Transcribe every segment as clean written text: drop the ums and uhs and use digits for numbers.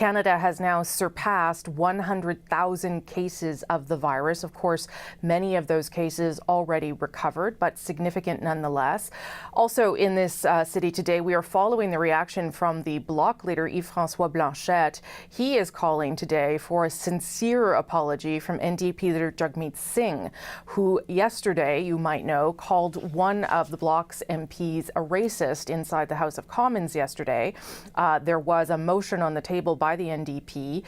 Canada has now surpassed 100,000 cases of the virus. Of course, many of those cases already recovered, but significant nonetheless. Also in this city today, we are following the reaction from the Bloc leader Yves-François Blanchet. He is calling today for a sincere apology from NDP leader Jagmeet Singh, who yesterday, you might know, called one of the Bloc's MPs a racist inside the House of Commons yesterday. There was a motion on the table by the NDP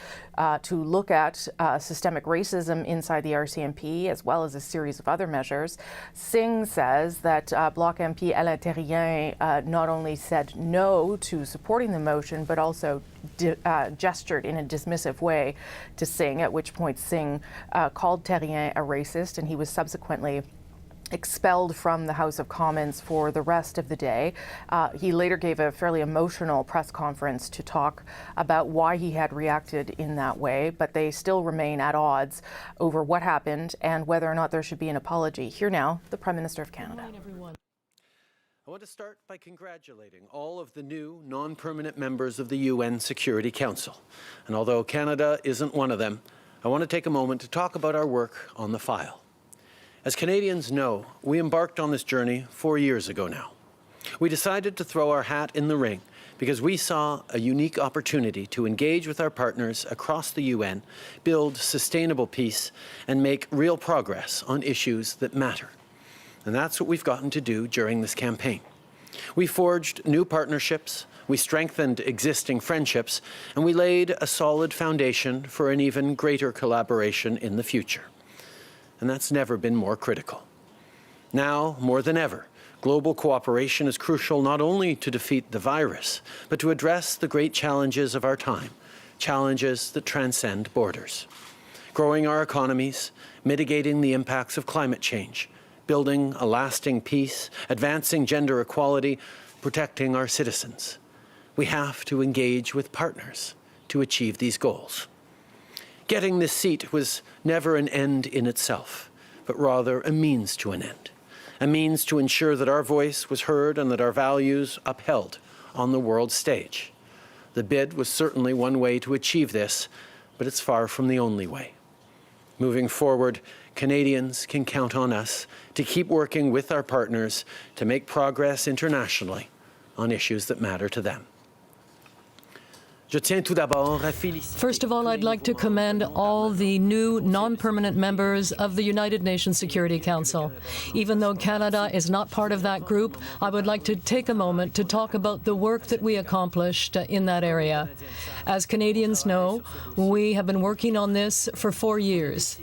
to look at systemic racism inside the RCMP, as well as a series of other measures. Singh says that Bloc MP Alain Terrien not only said no to supporting the motion, but also gestured in a dismissive way to Singh, at which point Singh called Terrien a racist, and he was subsequently expelled from the House of Commons for the rest of the day. He later gave a fairly emotional press conference to talk about why he had reacted in that way, but they still remain at odds over what happened and whether or not there should be an apology. Here now, the Prime Minister of Canada. I want to start by congratulating all of the new non-permanent members of the UN Security Council. And although Canada isn't one of them, I want to take a moment to talk about our work on the file. As Canadians know, we embarked on this journey 4 years ago now. We decided to throw our hat in the ring because we saw a unique opportunity to engage with our partners across the UN, build sustainable peace, and make real progress on issues that matter. And that's what we've gotten to do during this campaign. We forged new partnerships, we strengthened existing friendships, and we laid a solid foundation for an even greater collaboration in the future. And that's never been more critical. Now, more than ever, global cooperation is crucial not only to defeat the virus, but to address the great challenges of our time, challenges that transcend borders. Growing our economies, mitigating the impacts of climate change, building a lasting peace, advancing gender equality, protecting our citizens. We have to engage with partners to achieve these goals. Getting this seat was never an end in itself, but rather a means to an end, a means to ensure that our voice was heard and that our values upheld on the world stage. The bid was certainly one way to achieve this, but it's far from the only way. Moving forward, Canadians can count on us to keep working with our partners to make progress internationally on issues that matter to them. First of all, I'd like to commend all the new non-permanent members of the United Nations Security Council. Even though Canada is not part of that group, I would like to take a moment to talk about the work that we accomplished in that area. As Canadians know, we have been working on this for 4 years.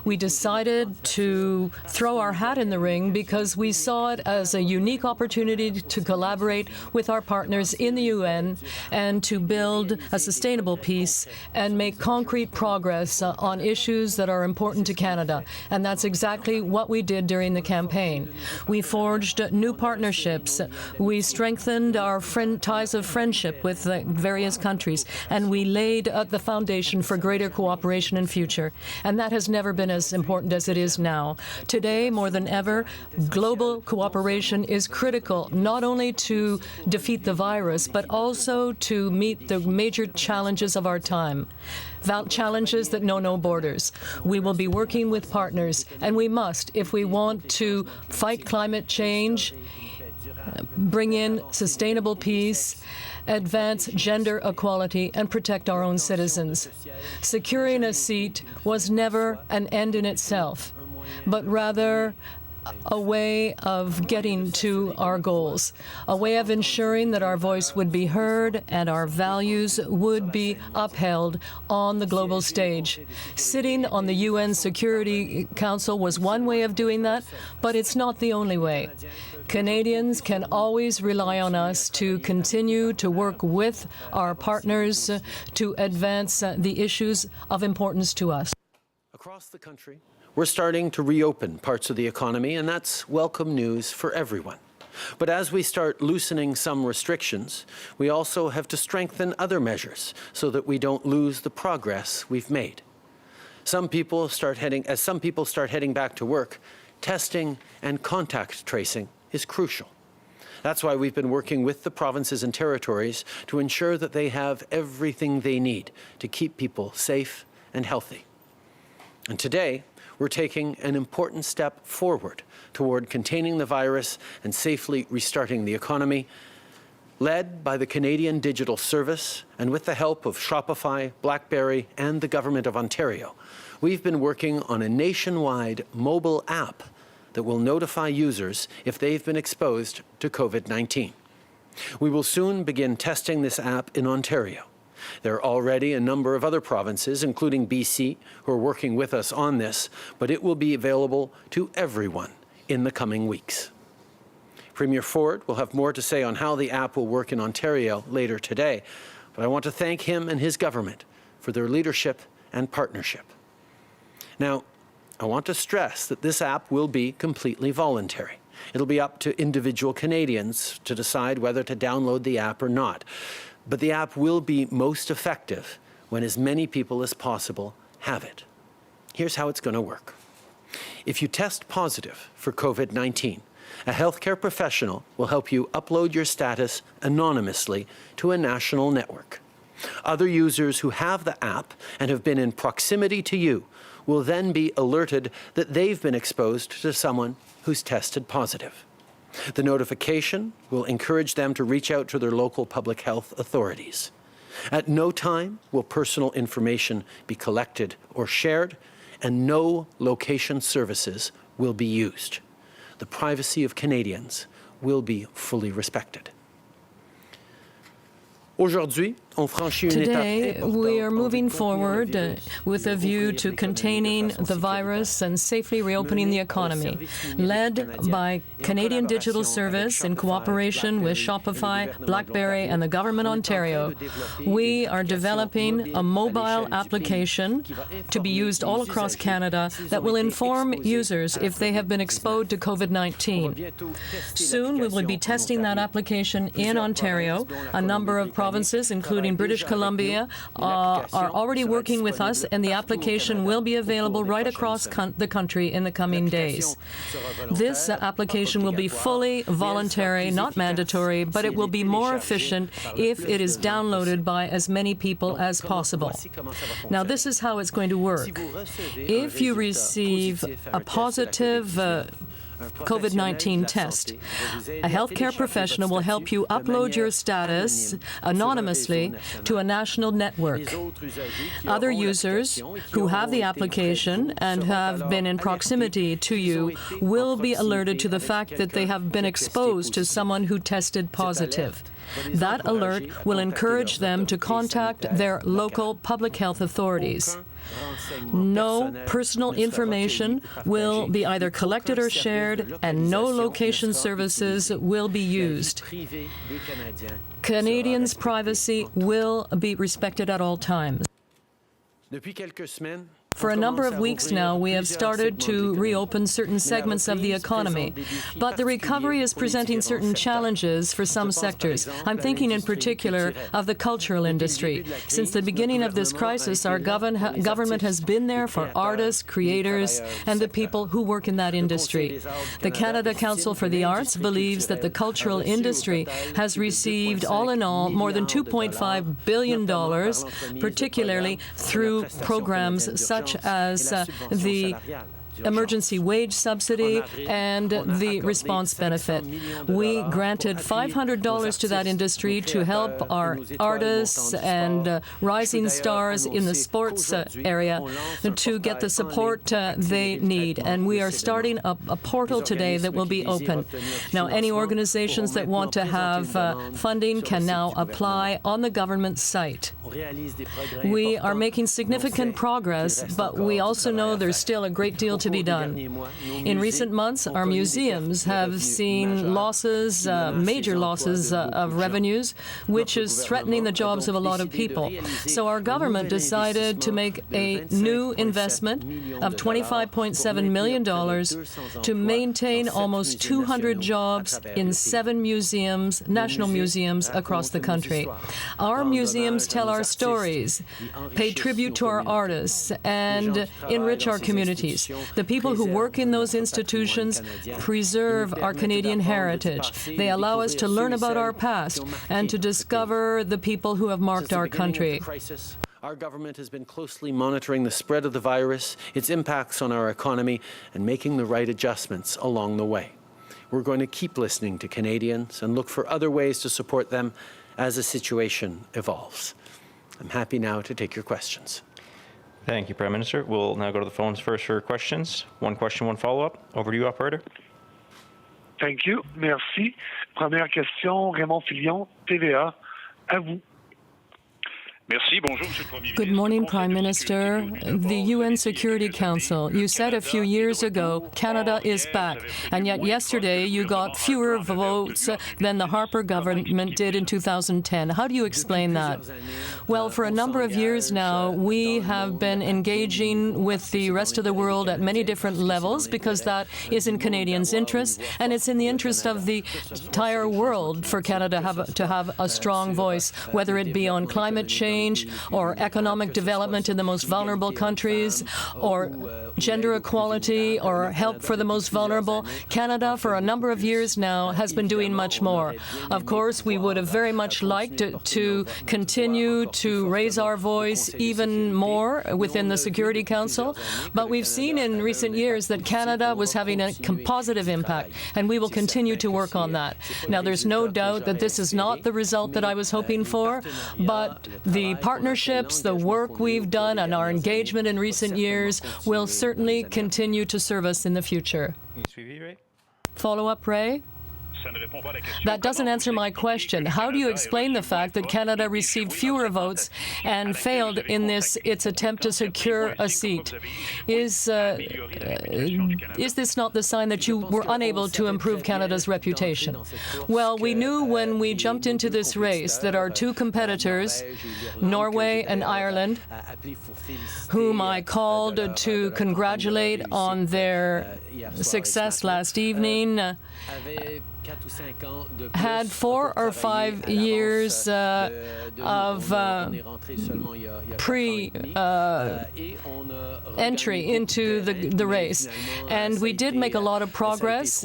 We decided to throw our hat in the ring because we saw it as a unique opportunity to collaborate with our partners in the UN and to build a sustainable peace and make concrete progress on issues that are important to Canada. And that's exactly what we did during the campaign. We forged new partnerships. We strengthened our ties of friendship with various countries, and we laid the foundation for greater cooperation in future. And that has never been as important as it is now. Today, more than ever, global cooperation is critical, not only to defeat the virus, but also to meet the major challenges of our time, challenges that know no borders. We will be working with partners, and we must, if we want to fight climate change, bring in sustainable peace, advance gender equality, and protect our own citizens. Securing a seat was never an end in itself, but rather a way of getting to our goals, a way of ensuring that our voice would be heard and our values would be upheld on the global stage. Sitting on the UN Security Council was one way of doing that, but it's not the only way. Canadians can always rely on us to continue to work with our partners to advance the issues of importance to us. Across the country, we're starting to reopen parts of the economy, and that's welcome news for everyone. But as we start loosening some restrictions, we also have to strengthen other measures so that we don't lose the progress we've made. As some people start heading back to work, testing and contact tracing is crucial. That's why we've been working with the provinces and territories to ensure that they have everything they need to keep people safe and healthy. And today, we're taking an important step forward toward containing the virus and safely restarting the economy, led by the Canadian Digital Service and with the help of Shopify, BlackBerry, and the Government of Ontario. We've been working on a nationwide mobile app that will notify users if they've been exposed to COVID-19. We will soon begin testing this app in Ontario. There are already a number of other provinces, including BC, who are working with us on this, but it will be available to everyone in the coming weeks. Premier Ford will have more to say on how the app will work in Ontario later today, but I want to thank him and his government for their leadership and partnership. Now, I want to stress that this app will be completely voluntary. It'll be up to individual Canadians to decide whether to download the app or not. But the app will be most effective when as many people as possible have it. Here's how it's going to work. If you test positive for COVID-19, a healthcare professional will help you upload your status anonymously to a national network. Other users who have the app and have been in proximity to you will then be alerted that they've been exposed to someone who's tested positive. The notification will encourage them to reach out to their local public health authorities. At no time will personal information be collected or shared, and no location services will be used. The privacy of Canadians will be fully respected. Today, we are moving forward with a view to containing the virus and safely reopening the economy, led by Canadian Digital Service in cooperation with Shopify, BlackBerry, and the Government of Ontario. We are developing a mobile application to be used all across Canada that will inform users if they have been exposed to COVID-19. Soon, we will be testing that application in Ontario. A number of provinces, including British Columbia, are already working with us, and the application will be available right across the country in the coming days. This application will be fully voluntary, not mandatory, but it will be more efficient if it is downloaded by as many people as possible. Now, this is how it's going to work. If you receive a positive COVID-19 test, a healthcare professional will help you upload your status anonymously to a national network. Other users who have the application and have been in proximity to you will be alerted to the fact that they have been exposed to someone who tested positive. That alert will encourage them to contact their local public health authorities. No personal information will be either collected or shared, and no location services will be used. Canadians' privacy will be respected at all times. For a number of weeks now, we have started to reopen certain segments of the economy, but the recovery is presenting certain challenges for some sectors. I'm thinking in particular of the cultural industry. Since the beginning of this crisis, our government has been there for artists, creators, and the people who work in that industry. The Canada Council for the Arts believes that the cultural industry has received, all in all, more than $2.5 billion, particularly through programs such as the emergency wage subsidy and the response benefit. We granted $500 to that industry to help our artists and rising stars in the sports area to get the support they need. And we are starting a portal today that will be open. Now, any organizations that want to have funding can now apply on the government site. We are making significant progress, but we also know there's still a great deal to be done. In recent months, our museums have seen losses, major losses of revenues, which is threatening the jobs of a lot of people. So our government decided to make a new investment of $25.7 million to maintain almost 200 jobs in 7 museums, national museums across the country. Our museums tell our stories, pay tribute to our artists, and enrich our communities. The people who work in those institutions preserve our Canadian heritage. They allow us to learn about our past and to discover the people who have marked our country. Our government has been closely monitoring the spread of the virus, its impacts on our economy, and making the right adjustments along the way. We're going to keep listening to Canadians and look for other ways to support them as the situation evolves. I'm happy now to take your questions. Thank you, Prime Minister. We'll now go to the phones first for questions. One question, one follow-up. Over to you, operator. Thank you. Merci. Première question, Raymond Filion, TVA. À vous. Good morning, Prime Minister. The UN Security Council, you said a few years ago Canada is back, and yet yesterday you got fewer votes than the Harper government did in 2010. How do you explain that? Well, for a number of years now, we have been engaging with the rest of the world at many different levels because that is in Canadians' interests, and it's in the interest of the entire world for Canada to have a strong voice, whether it be on climate change, or economic development in the most vulnerable countries, or gender equality, or help for the most vulnerable. Canada, for a number of years now, has been doing much more. Of course, we would have very much liked to continue to raise our voice even more within the Security Council, but we've seen in recent years that Canada was having a positive impact, and we will continue to work on that. Now, there's no doubt that this is not the result that I was hoping for, but the partnerships, the work we've done, and our engagement in recent years will certainly continue to serve us in the future. Follow-up, Ray? That doesn't answer my question. How do you explain the fact that Canada received fewer votes and failed in its attempt to secure a seat? Is this not the sign that you were unable to improve Canada's reputation? Well, we knew when we jumped into this race that our two competitors, Norway and Ireland, whom I called to congratulate on their success last evening, had 4 or 5 years of entry into the race. And we did make a lot of progress,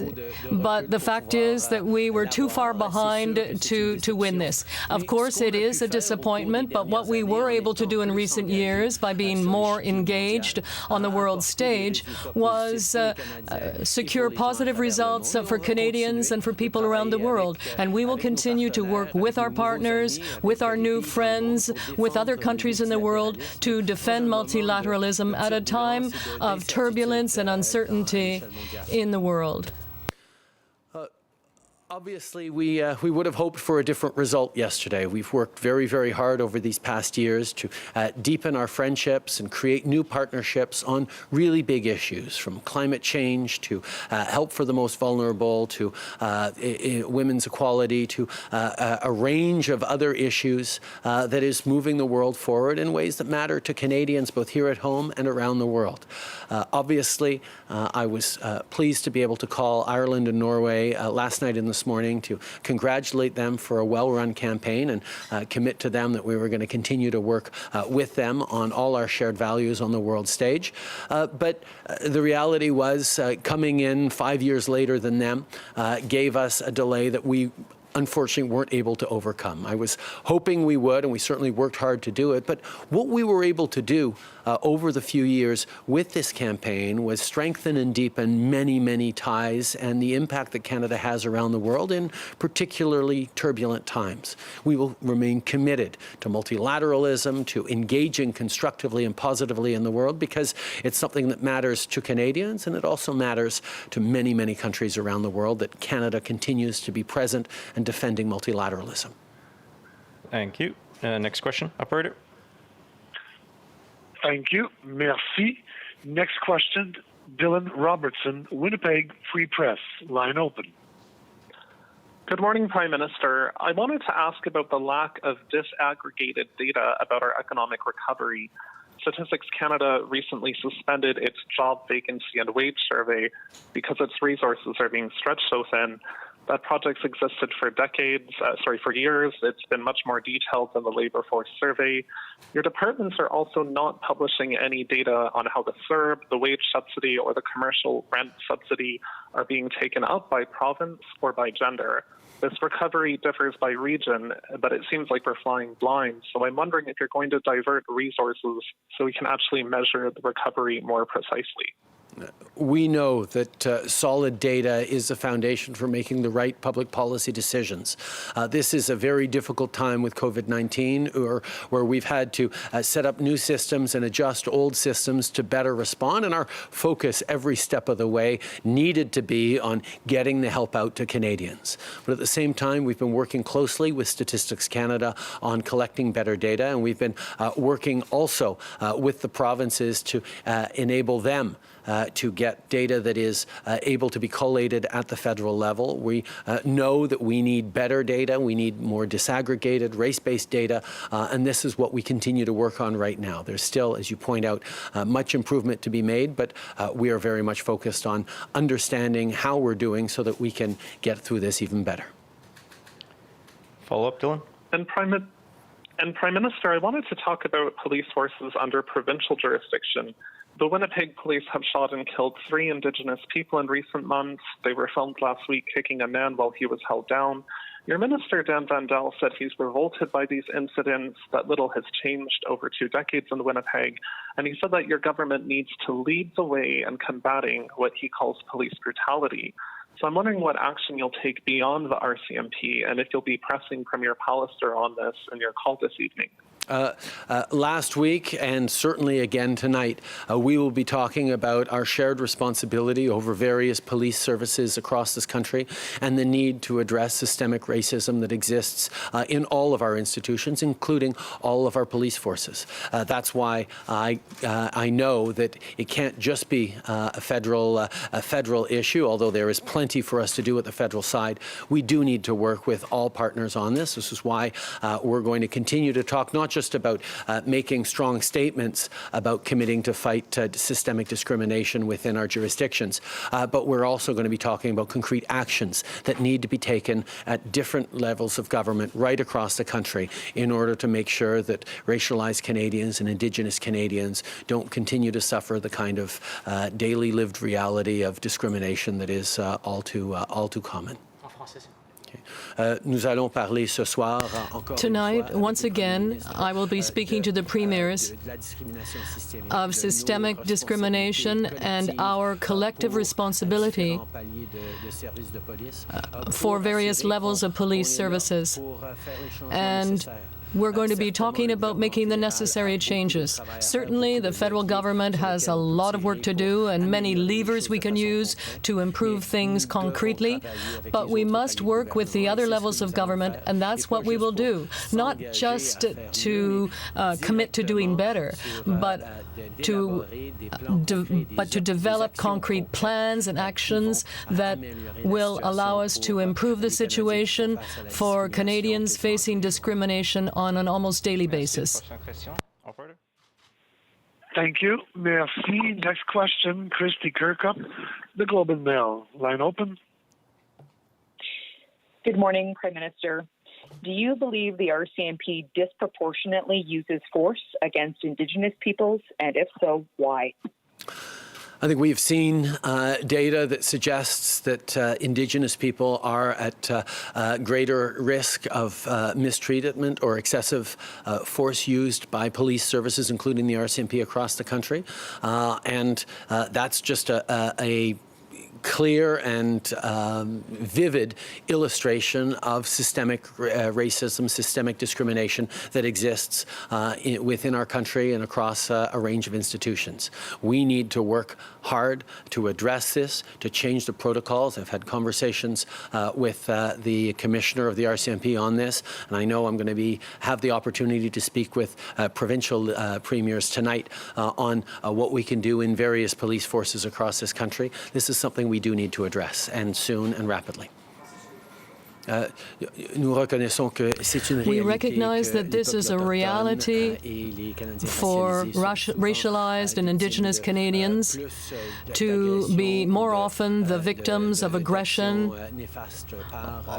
but the fact is that we were too far behind to win this. Of course, it is a disappointment, but what we were able to do in recent years by being more engaged on the world stage was secure positive results for Canadians and for people around the world. And we will continue to work with our partners, with our new friends, with other countries in the world to defend multilateralism at a time of turbulence and uncertainty in the world. Obviously, we would have hoped for a different result yesterday. We've worked very, very hard over these past years to deepen our friendships and create new partnerships on really big issues, from climate change to help for the most vulnerable to women's equality to a range of other issues that is moving the world forward in ways that matter to Canadians both here at home and around the world. Obviously, I was pleased to be able to call Ireland and Norway last night in the morning to congratulate them for a well-run campaign and commit to them that we were going to continue to work with them on all our shared values on the world stage. But the reality was coming in 5 years later than them gave us a delay that we unfortunately weren't able to overcome. I was hoping we would, and we certainly worked hard to do it, but what we were able to do over the few years with this campaign was strengthen and deepen many, many ties and the impact that Canada has around the world in particularly turbulent times. We will remain committed to multilateralism, to engaging constructively and positively in the world, because it's something that matters to Canadians, and it also matters to many, many countries around the world that Canada continues to be present and defending multilateralism. Thank you. Next question, operator. Thank you. Merci. Next question, Dylan Robertson, Winnipeg Free Press. Line open. Good morning, Prime Minister. I wanted to ask about the lack of disaggregated data about our economic recovery. Statistics Canada recently suspended its job vacancy and wage survey because its resources are being stretched so thin. That project's existed for for years. It's been much more detailed than the labor force survey. Your departments are also not publishing any data on how the CERB, the wage subsidy, or the commercial rent subsidy are being taken up by province or by gender. This recovery differs by region, but it seems like we're flying blind. So I'm wondering if you're going to divert resources so we can actually measure the recovery more precisely. We know that solid data is a foundation for making the right public policy decisions. This is a very difficult time with COVID-19, where we've had to set up new systems and adjust old systems to better respond, and our focus every step of the way needed to be on getting the help out to Canadians. But at the same time, we've been working closely with Statistics Canada on collecting better data, and we've been working also with the provinces to enable them to get data that is able to be collated at the federal level. We know that we need better data. We need more disaggregated, race-based data, and this is what we continue to work on right now. There's still, as you point out, much improvement to be made, but we are very much focused on understanding how we're doing so that we can get through this even better. Follow up, Dylan? And Prime Minister, I wanted to talk about police forces under provincial jurisdiction. The Winnipeg police have shot and killed 3 Indigenous people in recent months. They were filmed last week kicking a man while he was held down. Your minister, Dan Vandel, said he's revolted by these incidents, that little has changed over 2 decades in Winnipeg, and he said that your government needs to lead the way in combating what he calls police brutality. So I'm wondering what action you'll take beyond the RCMP, and if you'll be pressing Premier Pallister on this in your call this evening. Last week, and certainly again tonight, we will be talking about our shared responsibility over various police services across this country and the need to address systemic racism that exists in all of our institutions, including all of our police forces. That's why I know that it can't just be a federal issue, although there is plenty for us to do at the federal side. We do need to work with all partners on this. This is why we're going to continue to talk not just about making strong statements about committing to fight systemic discrimination within our jurisdictions, but we're also going to be talking about concrete actions that need to be taken at different levels of government right across the country in order to make sure that racialized Canadians and Indigenous Canadians don't continue to suffer the kind of daily lived reality of discrimination that is all too common. Tonight, once again, I will be speaking to the premiers of systemic discrimination and our collective responsibility for various levels of police services. And we're going to be talking about making the necessary changes. Certainly, the federal government has a lot of work to do and many levers we can use to improve things concretely, but we must work with the other levels of government, and that's what we will do. Not just to commit to doing better, but to develop concrete plans and actions that will allow us to improve the situation for Canadians facing discrimination on an almost daily basis. Thank you. Merci. Next question, Christy Kirkup, The Globe and Mail. Line open. Good morning, Prime Minister. Do you believe the RCMP disproportionately uses force against Indigenous peoples, and if so, why? I think we've seen data that suggests that Indigenous people are at greater risk of mistreatment or excessive force used by police services, including the RCMP, across the country. And that's just a clear and vivid illustration of systemic racism, systemic discrimination that exists within our country and across a range of institutions. We need to work hard to address this, to change the protocols. I've had conversations with the Commissioner of the RCMP on this, and I know I'm going to have the opportunity to speak with provincial premiers tonight on what we can do in various police forces across this country. This is something we do need to address, and soon and rapidly. We recognize that this is a reality for racialized and Indigenous Canadians to be more often the victims of aggression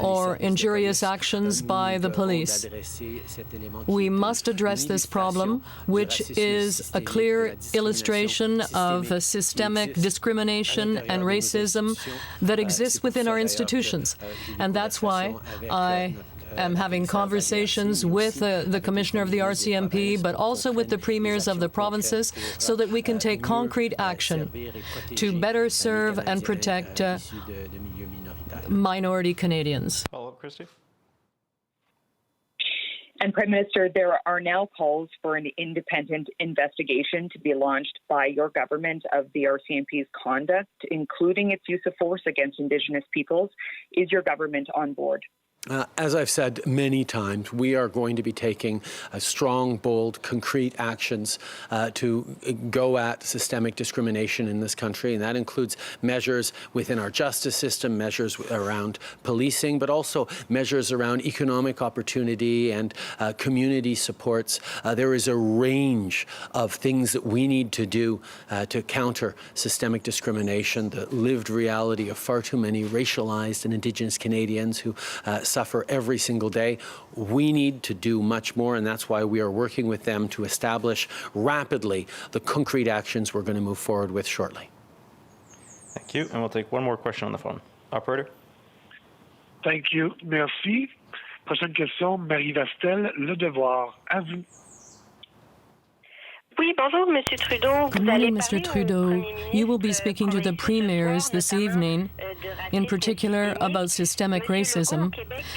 or injurious actions by the police. We must address this problem, which is a clear illustration of a systemic discrimination and racism that exists within our institutions. And that's why I am having conversations with the Commissioner of the RCMP, but also with the premiers of the provinces, so that we can take concrete action to better serve and protect minority Canadians. Follow-up, Christy? And Prime Minister, there are now calls for an independent investigation to be launched by your government of the RCMP's conduct, including its use of force against Indigenous peoples. Is your government on board? As I've said many times, we are going to be taking strong, bold, concrete actions to go at systemic discrimination in this country, and that includes measures within our justice system, measures around policing, but also measures around economic opportunity and community supports. There is a range of things that we need to do to counter systemic discrimination, the lived reality of far too many racialized and Indigenous Canadians who suffer every single day. We need to do much more, and that's why we are working with them to establish rapidly the concrete actions we're going to move forward with shortly. Thank you. And we'll take one more question on the phone. Operator? Thank you. Merci. Prochaine question, Marie Vastel, Le Devoir. À vous. Oui, bonjour, Monsieur Trudeau. Good morning, Mr. Trudeau. You will be speaking to the premiers this evening, in particular about systemic racism.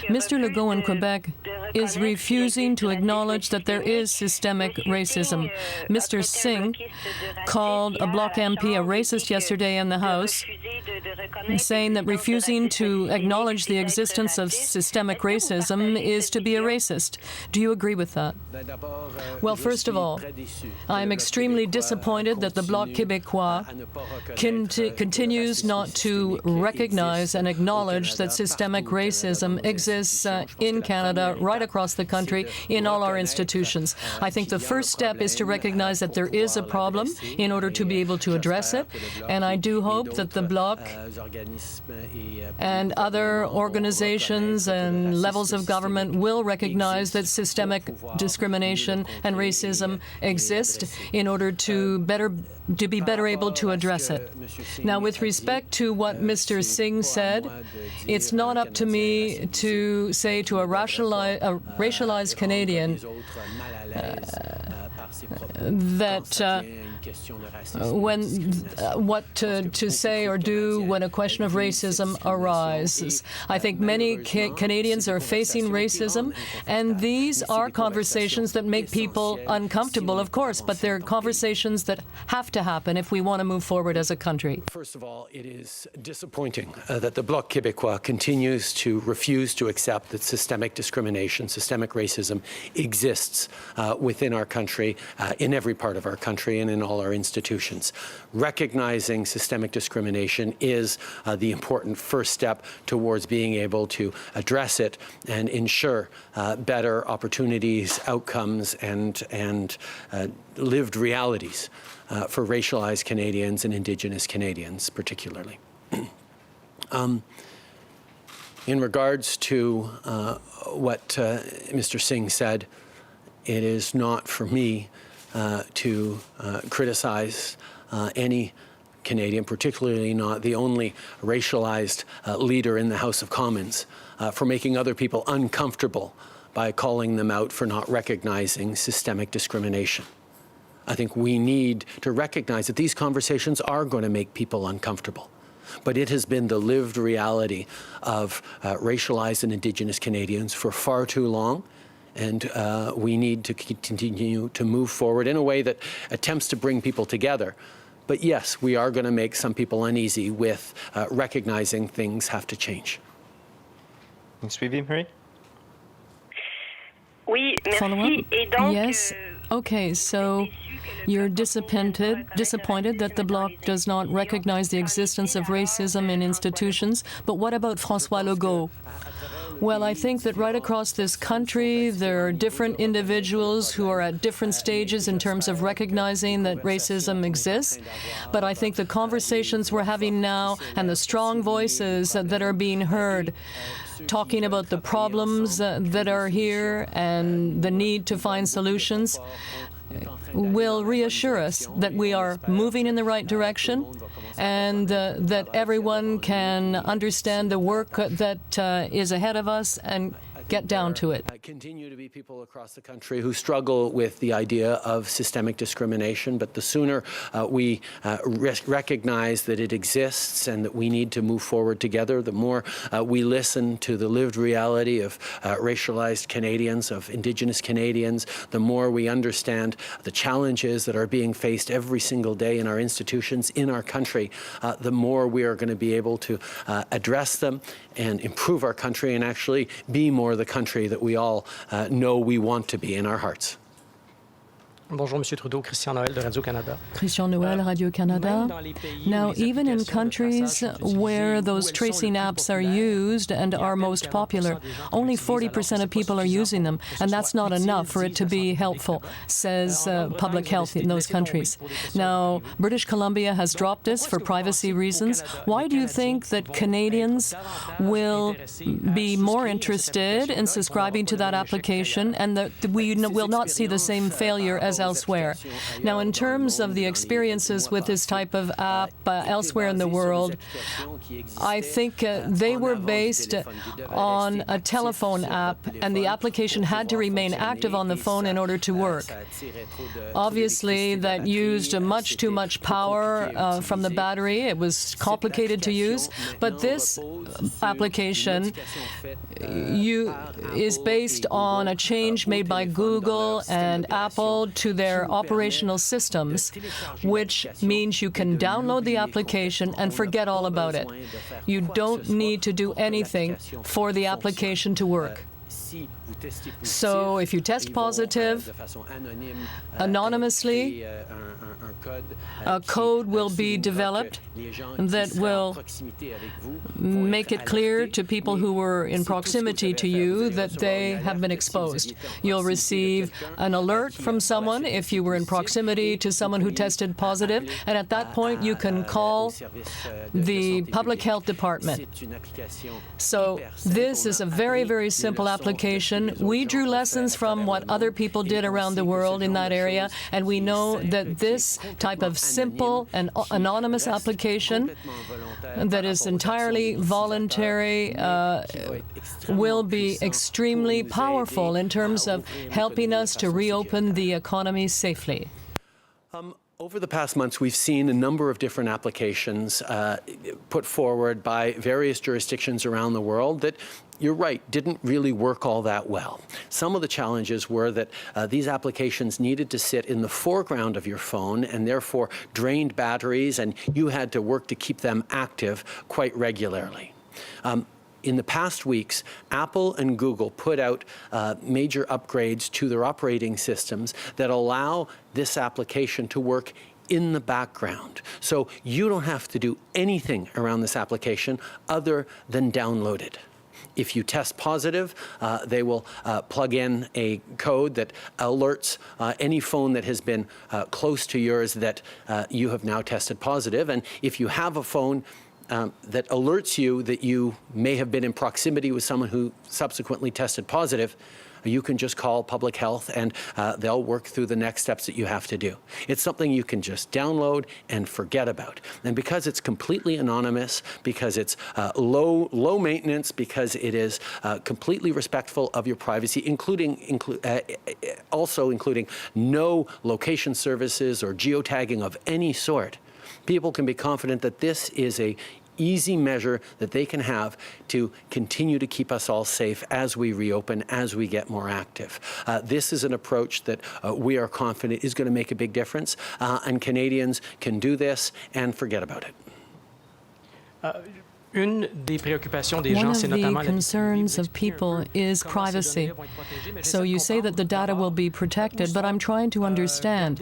Mr. Legault in Quebec is refusing to acknowledge that there is systemic racism. Mr. Singh called a Bloc MP a racist yesterday in the House, saying that refusing to acknowledge the existence of systemic racism is to be a racist. Do you agree with that? Well, first of all, I am extremely disappointed that the Bloc Québécois continues not to recognize and acknowledge that systemic racism exists in Canada, right across the country, in all our institutions. I think the first step is to recognize that there is a problem in order to be able to address it, and I do hope that the Bloc and other organizations and levels of government will recognize that systemic discrimination and racism exist in order to be better able to address it. Now, with respect to what Mr. Singh said, it's not up to me to say to a racialized Canadian what to say or do when a question of racism arises. I think many Canadians are facing racism, and these are conversations that make people uncomfortable, of course, but they're conversations that have to happen if we want to move forward as a country. First of all, it is disappointing that the Bloc Québécois continues to refuse to accept that systemic discrimination, systemic racism exists within our country, in every part of our country and in all our institutions. Recognizing systemic discrimination is the important first step towards being able to address it and ensure better opportunities, outcomes, and lived realities for racialized Canadians and Indigenous Canadians particularly. In regards to what Mr. Singh said, it is not for me to criticize any Canadian, particularly not the only racialized leader in the House of Commons, for making other people uncomfortable by calling them out for not recognizing systemic discrimination. I think we need to recognize that these conversations are going to make people uncomfortable. But it has been the lived reality of racialized and Indigenous Canadians for far too long. And we need to continue to move forward in a way that attempts to bring people together. But yes, we are going to make some people uneasy with recognizing things have to change. Suivi, Marie? Oui, merci. Et donc, yes. Okay, so you're disappointed that the Bloc does not recognize the existence of racism in institutions, but what about François Legault? Well, I think that right across this country, there are different individuals who are at different stages in terms of recognizing that racism exists. But I think the conversations we're having now and the strong voices that are being heard talking about the problems that are here and the need to find solutions will reassure us that we are moving in the right direction and that everyone can understand the work that is ahead of us and get down to it. Continue to be people across the country who struggle with the idea of systemic discrimination, but the sooner we recognize that it exists and that we need to move forward together, the more we listen to the lived reality of racialized Canadians, of Indigenous Canadians, the more we understand the challenges that are being faced every single day in our institutions, in our country, the more we are going to be able to address them and improve our country and actually be more the country that we all know we want to be in our hearts. Bonjour, Monsieur Trudeau. Christian Noël de Radio-Canada. Christian Noël, Radio-Canada. Now, even in countries where those tracing apps are used and are most popular, only 40% of people are using them, and that's not enough for it to be helpful, says public health in those countries. Now, British Columbia has dropped this for privacy reasons. Why do you think that Canadians will be more interested in subscribing to that application and that we will not see the same failure as elsewhere? Now, in terms of the experiences with this type of app elsewhere in the world, I think they were based on a telephone app, and the application had to remain active on the phone in order to work. Obviously, that used much too much power from the battery. It was complicated to use, but this application is based on a change made by Google and Apple to their operational systems, which means you can download the application and forget all about it. You don't need to do anything for the application to work. So if you test positive anonymously, a code will be developed that will make it clear to people who were in proximity to you that they have been exposed. You'll receive an alert from someone if you were in proximity to someone who tested positive, and at that point you can call the public health department. So this is a very, very simple application. We drew lessons from what other people did around the world in that area, and we know that this type of simple and anonymous application that is entirely voluntary will be extremely powerful in terms of helping us to reopen the economy safely. Over the past months, we've seen a number of different applications put forward by various jurisdictions around the world that, you're right, didn't really work all that well. Some of the challenges were that these applications needed to sit in the foreground of your phone and therefore drained batteries, and you had to work to keep them active quite regularly. In the past weeks, Apple and Google put out major upgrades to their operating systems that allow this application to work in the background. So you don't have to do anything around this application other than download it. If you test positive, they will plug in a code that alerts any phone that has been close to yours that you have now tested positive. And if you have a phone that alerts you that you may have been in proximity with someone who subsequently tested positive, you can just call public health and they'll work through the next steps that you have to do. It's something you can just download and forget about. And because it's completely anonymous, because it's low maintenance, because it is completely respectful of your privacy, including no location services or geotagging of any sort, people can be confident that this is a easy measure that they can have to continue to keep us all safe as we reopen, as we get more active. This is an approach that we are confident is going to make a big difference, and Canadians can do this and forget about it. Une des préoccupations des One gens, of c'est the notamment la concerns of people is privacy. So you say that the data will be protected, but I'm trying to understand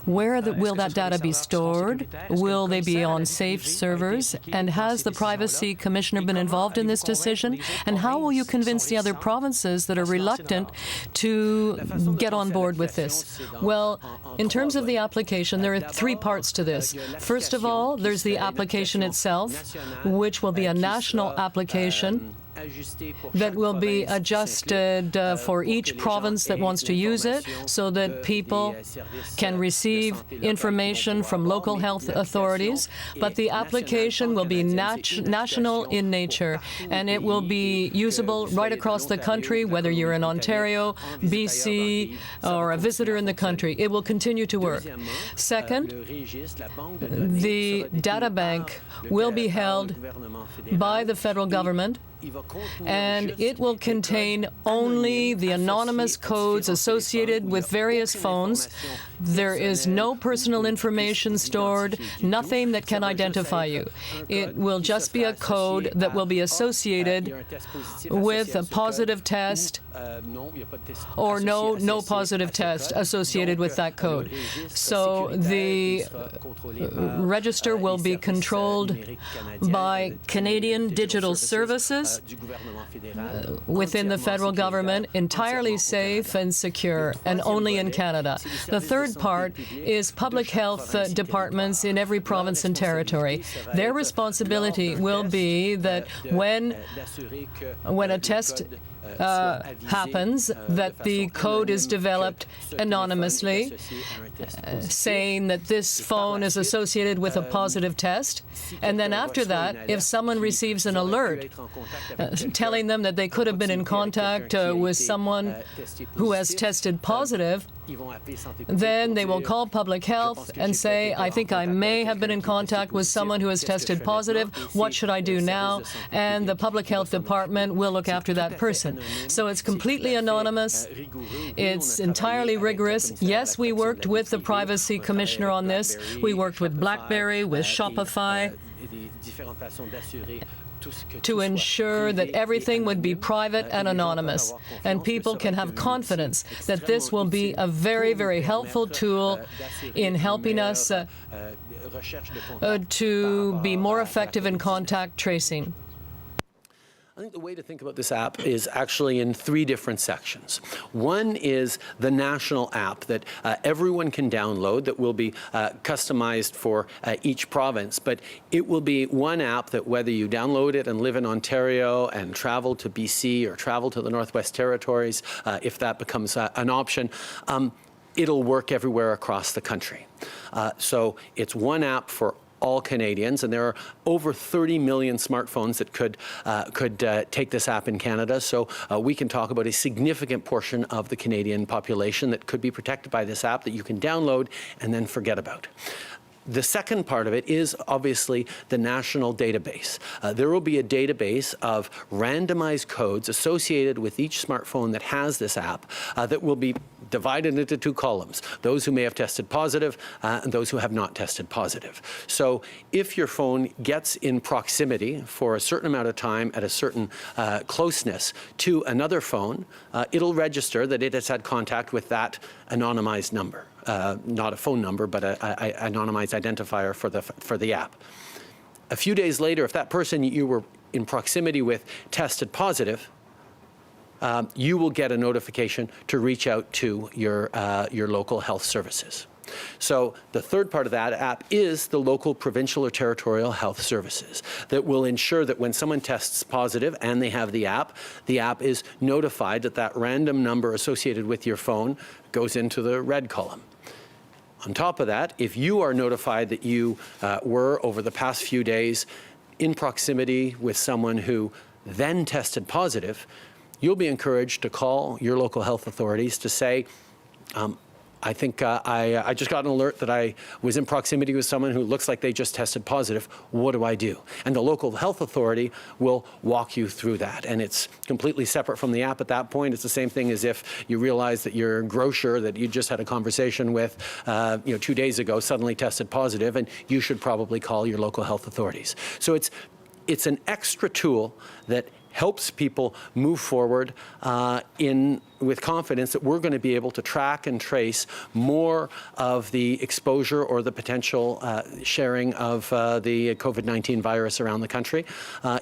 where will that data be stored? Will they be on safe servers? And has the Privacy Commissioner been involved in this decision? And how will you convince the other provinces that are reluctant to get on board with this? Well, in terms of the application, there are three parts to this. First of all, there's the application itself, which will be a national application that will be adjusted for each province that wants to use it so that people can receive information from local health authorities. But the application will be national in nature, and it will be usable right across the country, whether you're in Ontario, BC, or a visitor in the country. It will continue to work. Second, the data bank will be held by the federal government, and it will contain only the anonymous codes associated with various phones. There is no personal information stored, nothing that can identify you. It will just be a code that will be associated with a positive test or no positive test associated with that code. So the register will be controlled by Canadian Digital Services within the federal government, entirely safe and secure, and only in Canada. The third part is public health departments in every province and territory. Their responsibility will be that when a test happens, that the code is developed anonymously, saying that this phone is associated with a positive test. And then after that, if someone receives an alert telling them that they could have been in contact with someone who has tested positive, then they will call public health and say, I think I may have been in contact with someone who has tested positive. What should I do now? And the public health department will look after that person. So it's completely anonymous. It's entirely rigorous. Yes, we worked with the Privacy Commissioner on this. We worked with BlackBerry, with Shopify, to ensure that everything would be private and anonymous, and people can have confidence that this will be a very, very helpful tool in helping us to be more effective in contact tracing. I think the way to think about this app is actually in three different sections. One is the national app that everyone can download that will be customized for each province, but it will be one app that whether you download it and live in Ontario and travel to BC or travel to the Northwest Territories, if that becomes an option, it'll work everywhere across the country. So it's one app for all Canadians, and there are over 30 million smartphones that could take this app in Canada. So we can talk about a significant portion of the Canadian population that could be protected by this app that you can download and then forget about. The second part of it is obviously the national database. There will be a database of randomized codes associated with each smartphone that has this app that will be divided into two columns, those who may have tested positive and those who have not tested positive. So if your phone gets in proximity for a certain amount of time at a certain closeness to another phone, it'll register that it has had contact with that anonymized number. Not a phone number, but an anonymized identifier for the app. A few days later, if that person you were in proximity with tested positive, you will get a notification to reach out to your local health services. So the third part of that app is the local, provincial, or territorial health services that will ensure that when someone tests positive and they have the app is notified that that random number associated with your phone goes into the red column. On top of that, if you are notified that you were, over the past few days, in proximity with someone who then tested positive, you'll be encouraged to call your local health authorities to say, I think I just got an alert that I was in proximity with someone who looks like they just tested positive. What do I do? And the local health authority will walk you through that. And it's completely separate from the app at that point. It's the same thing as if you realize that your grocer that you just had a conversation with 2 days ago suddenly tested positive, and you should probably call your local health authorities. So it's an extra tool that helps people move forward with confidence that we're going to be able to track and trace more of the exposure or the potential sharing of the COVID-19 virus around the country.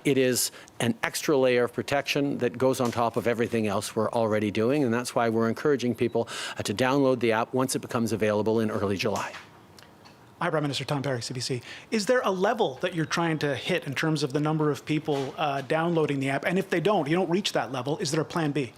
It is an extra layer of protection that goes on top of everything else we're already doing, and that's why we're encouraging people to download the app once it becomes available in early July. Hi, Prime Minister. Tom Perry, CBC. Is there a level that you're trying to hit in terms of the number of people downloading the app? And if they don't, you don't reach that level, is there a plan B?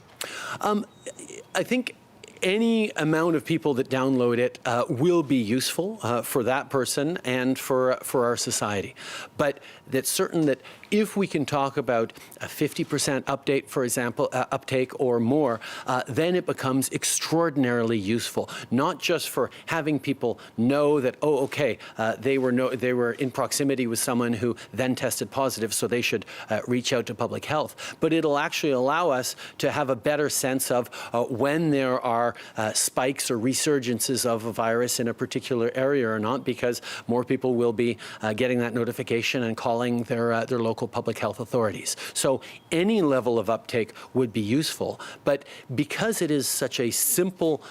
I think any amount of people that download it will be useful for that person and for our society. But that's certain that if we can talk about a 50% update, for example, uptake or more, then it becomes extraordinarily useful, not just for having people know that, oh, okay, they were in proximity with someone who then tested positive, so they should reach out to public health, but it'll actually allow us to have a better sense of when there are spikes or resurgences of a virus in a particular area or not, because more people will be getting that notification and calling their local public health authorities. So any level of uptake would be useful, but because it is such a simple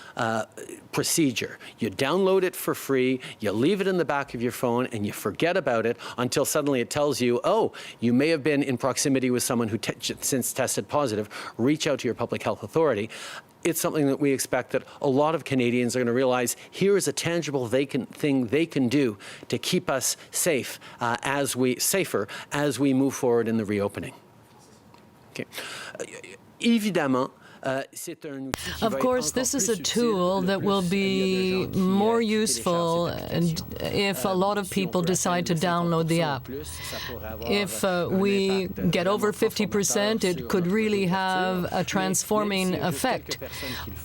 procedure, you download it for free, you leave it in the back of your phone, and you forget about it until suddenly it tells you, oh, you may have been in proximity with someone who since tested positive, reach out to your public health authority. It's something that we expect that a lot of Canadians are going to realize here is a tangible thing they can do to keep us safer as we move forward in the reopening. Okay. Évidemment, of course, this is a tool that will be more useful if a lot of people decide to download the app. If we get over 50%, it could really have a transforming effect.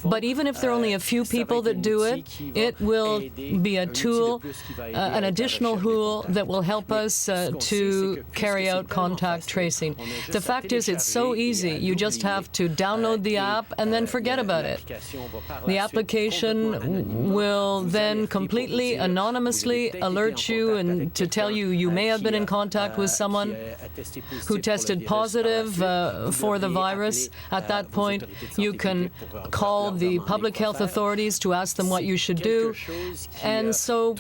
But even if there are only a few people that do it, it will be a tool, an additional tool that will help us to carry out contact tracing. The fact is, it's so easy. You just have to download the app and then forget about it. The application will then completely anonymously alert you and to tell you you may have been in contact with someone who tested positive for the virus. At that point, you can call the public health authorities to ask them what you should do. And so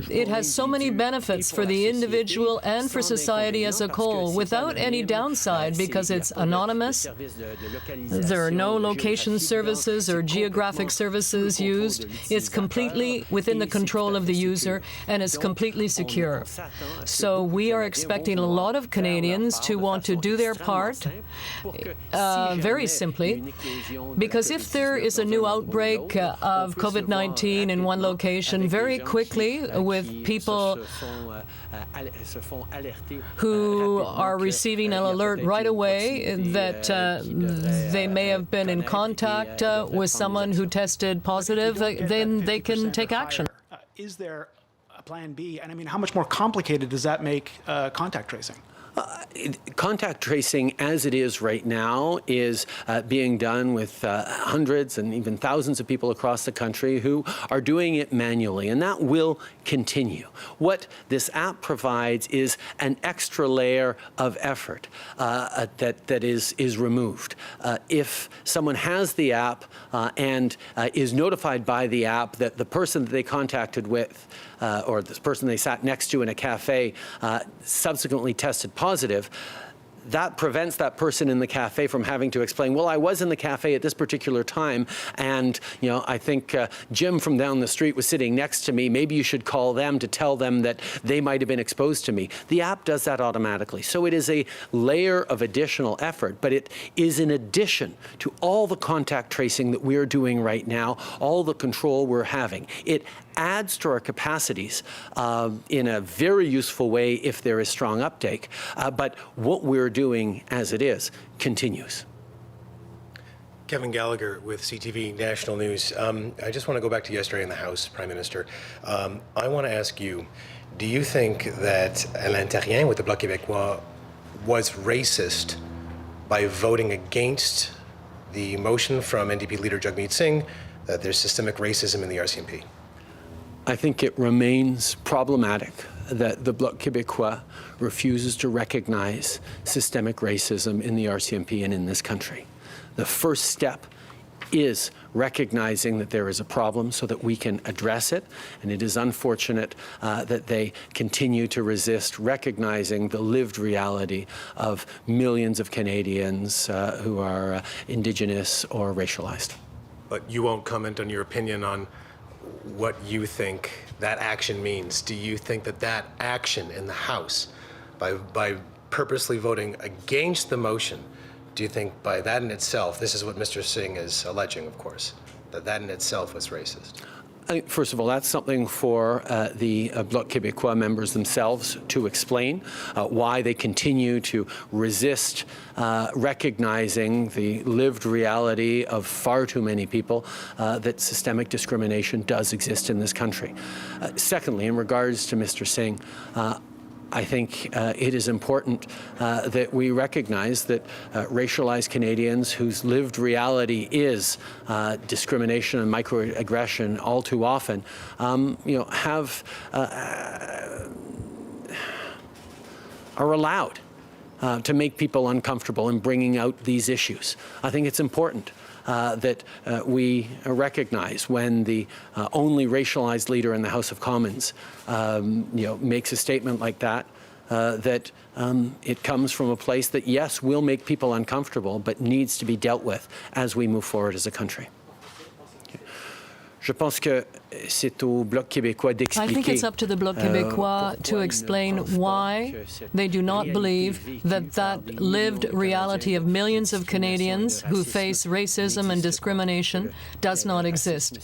it has so many benefits for the individual and for society as a whole without any downside, because it's anonymous. There are no location services or geographic services used. It's completely within the control of the user, and it's completely secure. So we are expecting a lot of Canadians to want to do their part very simply, because if there is a new outbreak of COVID-19 in one location, very quickly with people who are receiving an alert right away that they may have been in contact with someone who tested positive, then they can take action. Is there a plan B? And I mean, how much more complicated does that make contact tracing? Contact tracing, as it is right now, is being done with hundreds and even thousands of people across the country who are doing it manually, and that will continue. What this app provides is an extra layer of effort that is removed. If someone has the app and is notified by the app that the person that they contacted with or this person they sat next to in a cafe subsequently tested positive, that prevents that person in the cafe from having to explain, well, I was in the cafe at this particular time, and I think Jim from down the street was sitting next to me. Maybe you should call them to tell them that they might have been exposed to me. The app does that automatically. So it is a layer of additional effort, but it is in addition to all the contact tracing that we're doing right now, all the control we're having. It adds to our capacities in a very useful way if there is strong uptake, but what we're doing as it is continues. Kevin Gallagher with CTV National News. I just want to go back to yesterday in the House, Prime Minister. I want to ask you, do you think that Alain Terrien with the Bloc Québécois was racist by voting against the motion from NDP leader Jagmeet Singh that there's systemic racism in the RCMP? I think it remains problematic that the Bloc Québécois refuses to recognize systemic racism in the RCMP and in this country. The first step is recognizing that there is a problem so that we can address it, and it is unfortunate that they continue to resist recognizing the lived reality of millions of Canadians who are Indigenous or racialized. But you won't comment on your opinion on what you think that action means. Do you think that that action in the House, by purposely voting against the motion, do you think by that in itself, this is what Mr. Singh is alleging, of course, that in itself was racist? First of all, that's something for the Bloc Québécois members themselves to explain why they continue to resist recognizing the lived reality of far too many people that systemic discrimination does exist in this country. Secondly, in regards to Mr. Singh, I think it is important that we recognize that racialized Canadians whose lived reality is discrimination and microaggression all too often, are allowed to make people uncomfortable in bringing out these issues. I think it's important that we recognize when the only racialized leader in the House of Commons, makes a statement like that, that it comes from a place that, yes, will make people uncomfortable, but needs to be dealt with as we move forward as a country. Je pense que c'est au Bloc Québécois d'expliquer. I think it's up to the Bloc Québécois to explain why they do not believe that that lived reality of millions of Canadians who face racism and discrimination does not exist.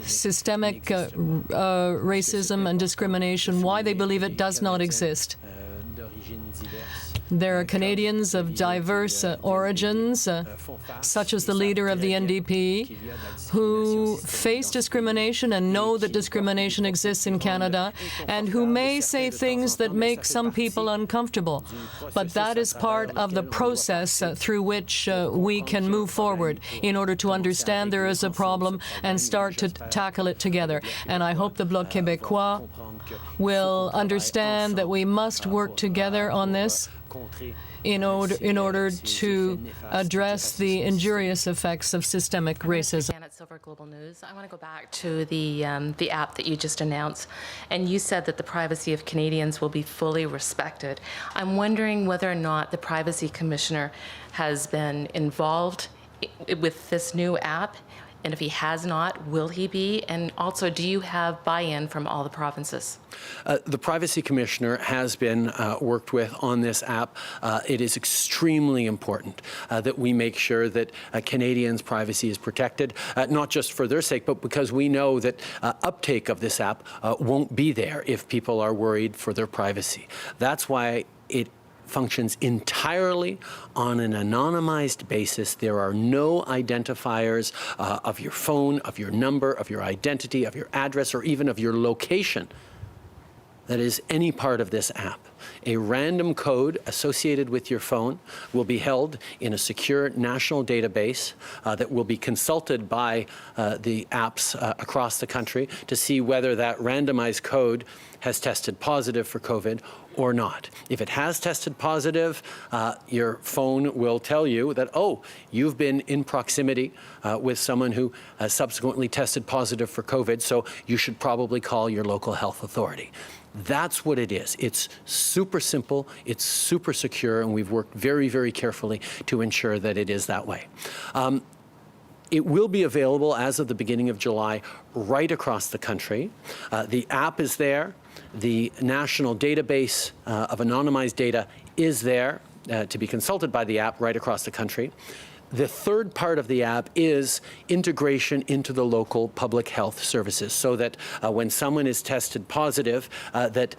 Systemic racism and discrimination, why they believe it does not exist. There are Canadians of diverse origins, such as the leader of the NDP, who face discrimination and know that discrimination exists in Canada, and who may say things that make some people uncomfortable. But that is part of the process through which we can move forward in order to understand there is a problem and start to tackle it together. And I hope the Bloc Québécois will understand that we must work together on this in order to address the injurious effects of systemic racism. At Silver Global News, I want to go back to the app that you just announced, and you said that the privacy of Canadians will be fully respected. I'm wondering whether or not the Privacy Commissioner has been involved with this new app, and if he has not, will he be? And also, do you have buy-in from all the provinces? The Privacy Commissioner has been worked with on this app. It is extremely important that we make sure that Canadians' privacy is protected, not just for their sake, but because we know that uptake of this app won't be there if people are worried for their privacy. That's why it functions entirely on an anonymized basis. There are no identifiers of your phone, of your number, of your identity, of your address, or even of your location that is any part of this app. A random code associated with your phone will be held in a secure national database that will be consulted by the apps across the country to see whether that randomized code has tested positive for COVID or not. If it has tested positive, your phone will tell you that, oh, you've been in proximity with someone who subsequently tested positive for COVID, so you should probably call your local health authority. That's what it is. It's super simple, it's super secure, and we've worked very, very carefully to ensure that it is that way. It will be available as of the beginning of July right across the country. The app is there. The national database of anonymized data is there to be consulted by the app right across the country. The third part of the app is integration into the local public health services, so that when someone is tested positive, that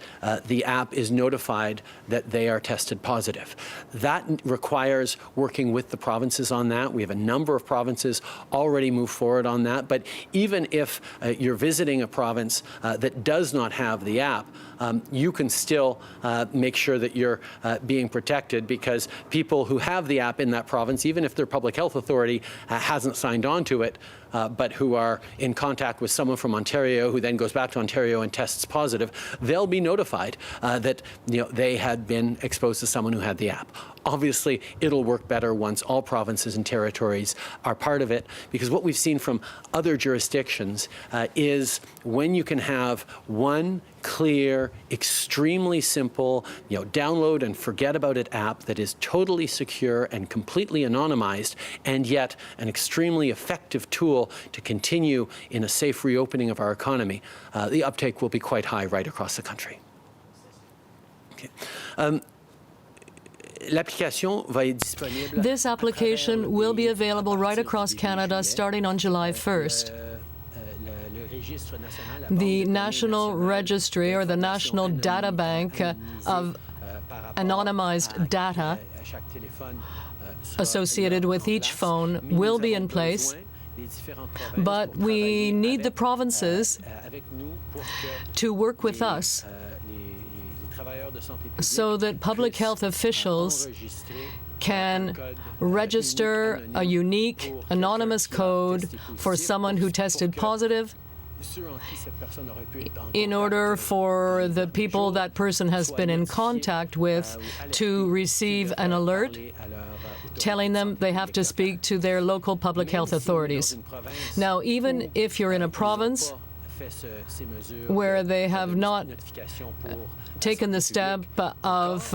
the app is notified that they are tested positive. That requires working with the provinces on that. We have a number of provinces already moved forward on that. But even if you're visiting a province that does not have the app, you can still make sure that you're being protected, because people who have the app in that province, even if their public health authority hasn't signed on to it, but who are in contact with someone from Ontario who then goes back to Ontario and tests positive, they'll be notified that they had been exposed to someone who had the app. Obviously, it'll work better once all provinces and territories are part of it, because what we've seen from other jurisdictions is when you can have one clear, extremely simple, download and forget about it app that is totally secure and completely anonymized, and yet an extremely effective tool to continue in a safe reopening of our economy, the uptake will be quite high right across the country. Okay. This application will be available right across Canada starting on July 1st. The National Registry, or the National Data Bank of anonymized data associated with each phone will be in place, but we need the provinces to work with us so that public health officials can register a unique anonymous code for someone who tested positive in order for the people that person has been in contact with to receive an alert telling them they have to speak to their local public health authorities. Now, even if you're in a province where they have not taken the step of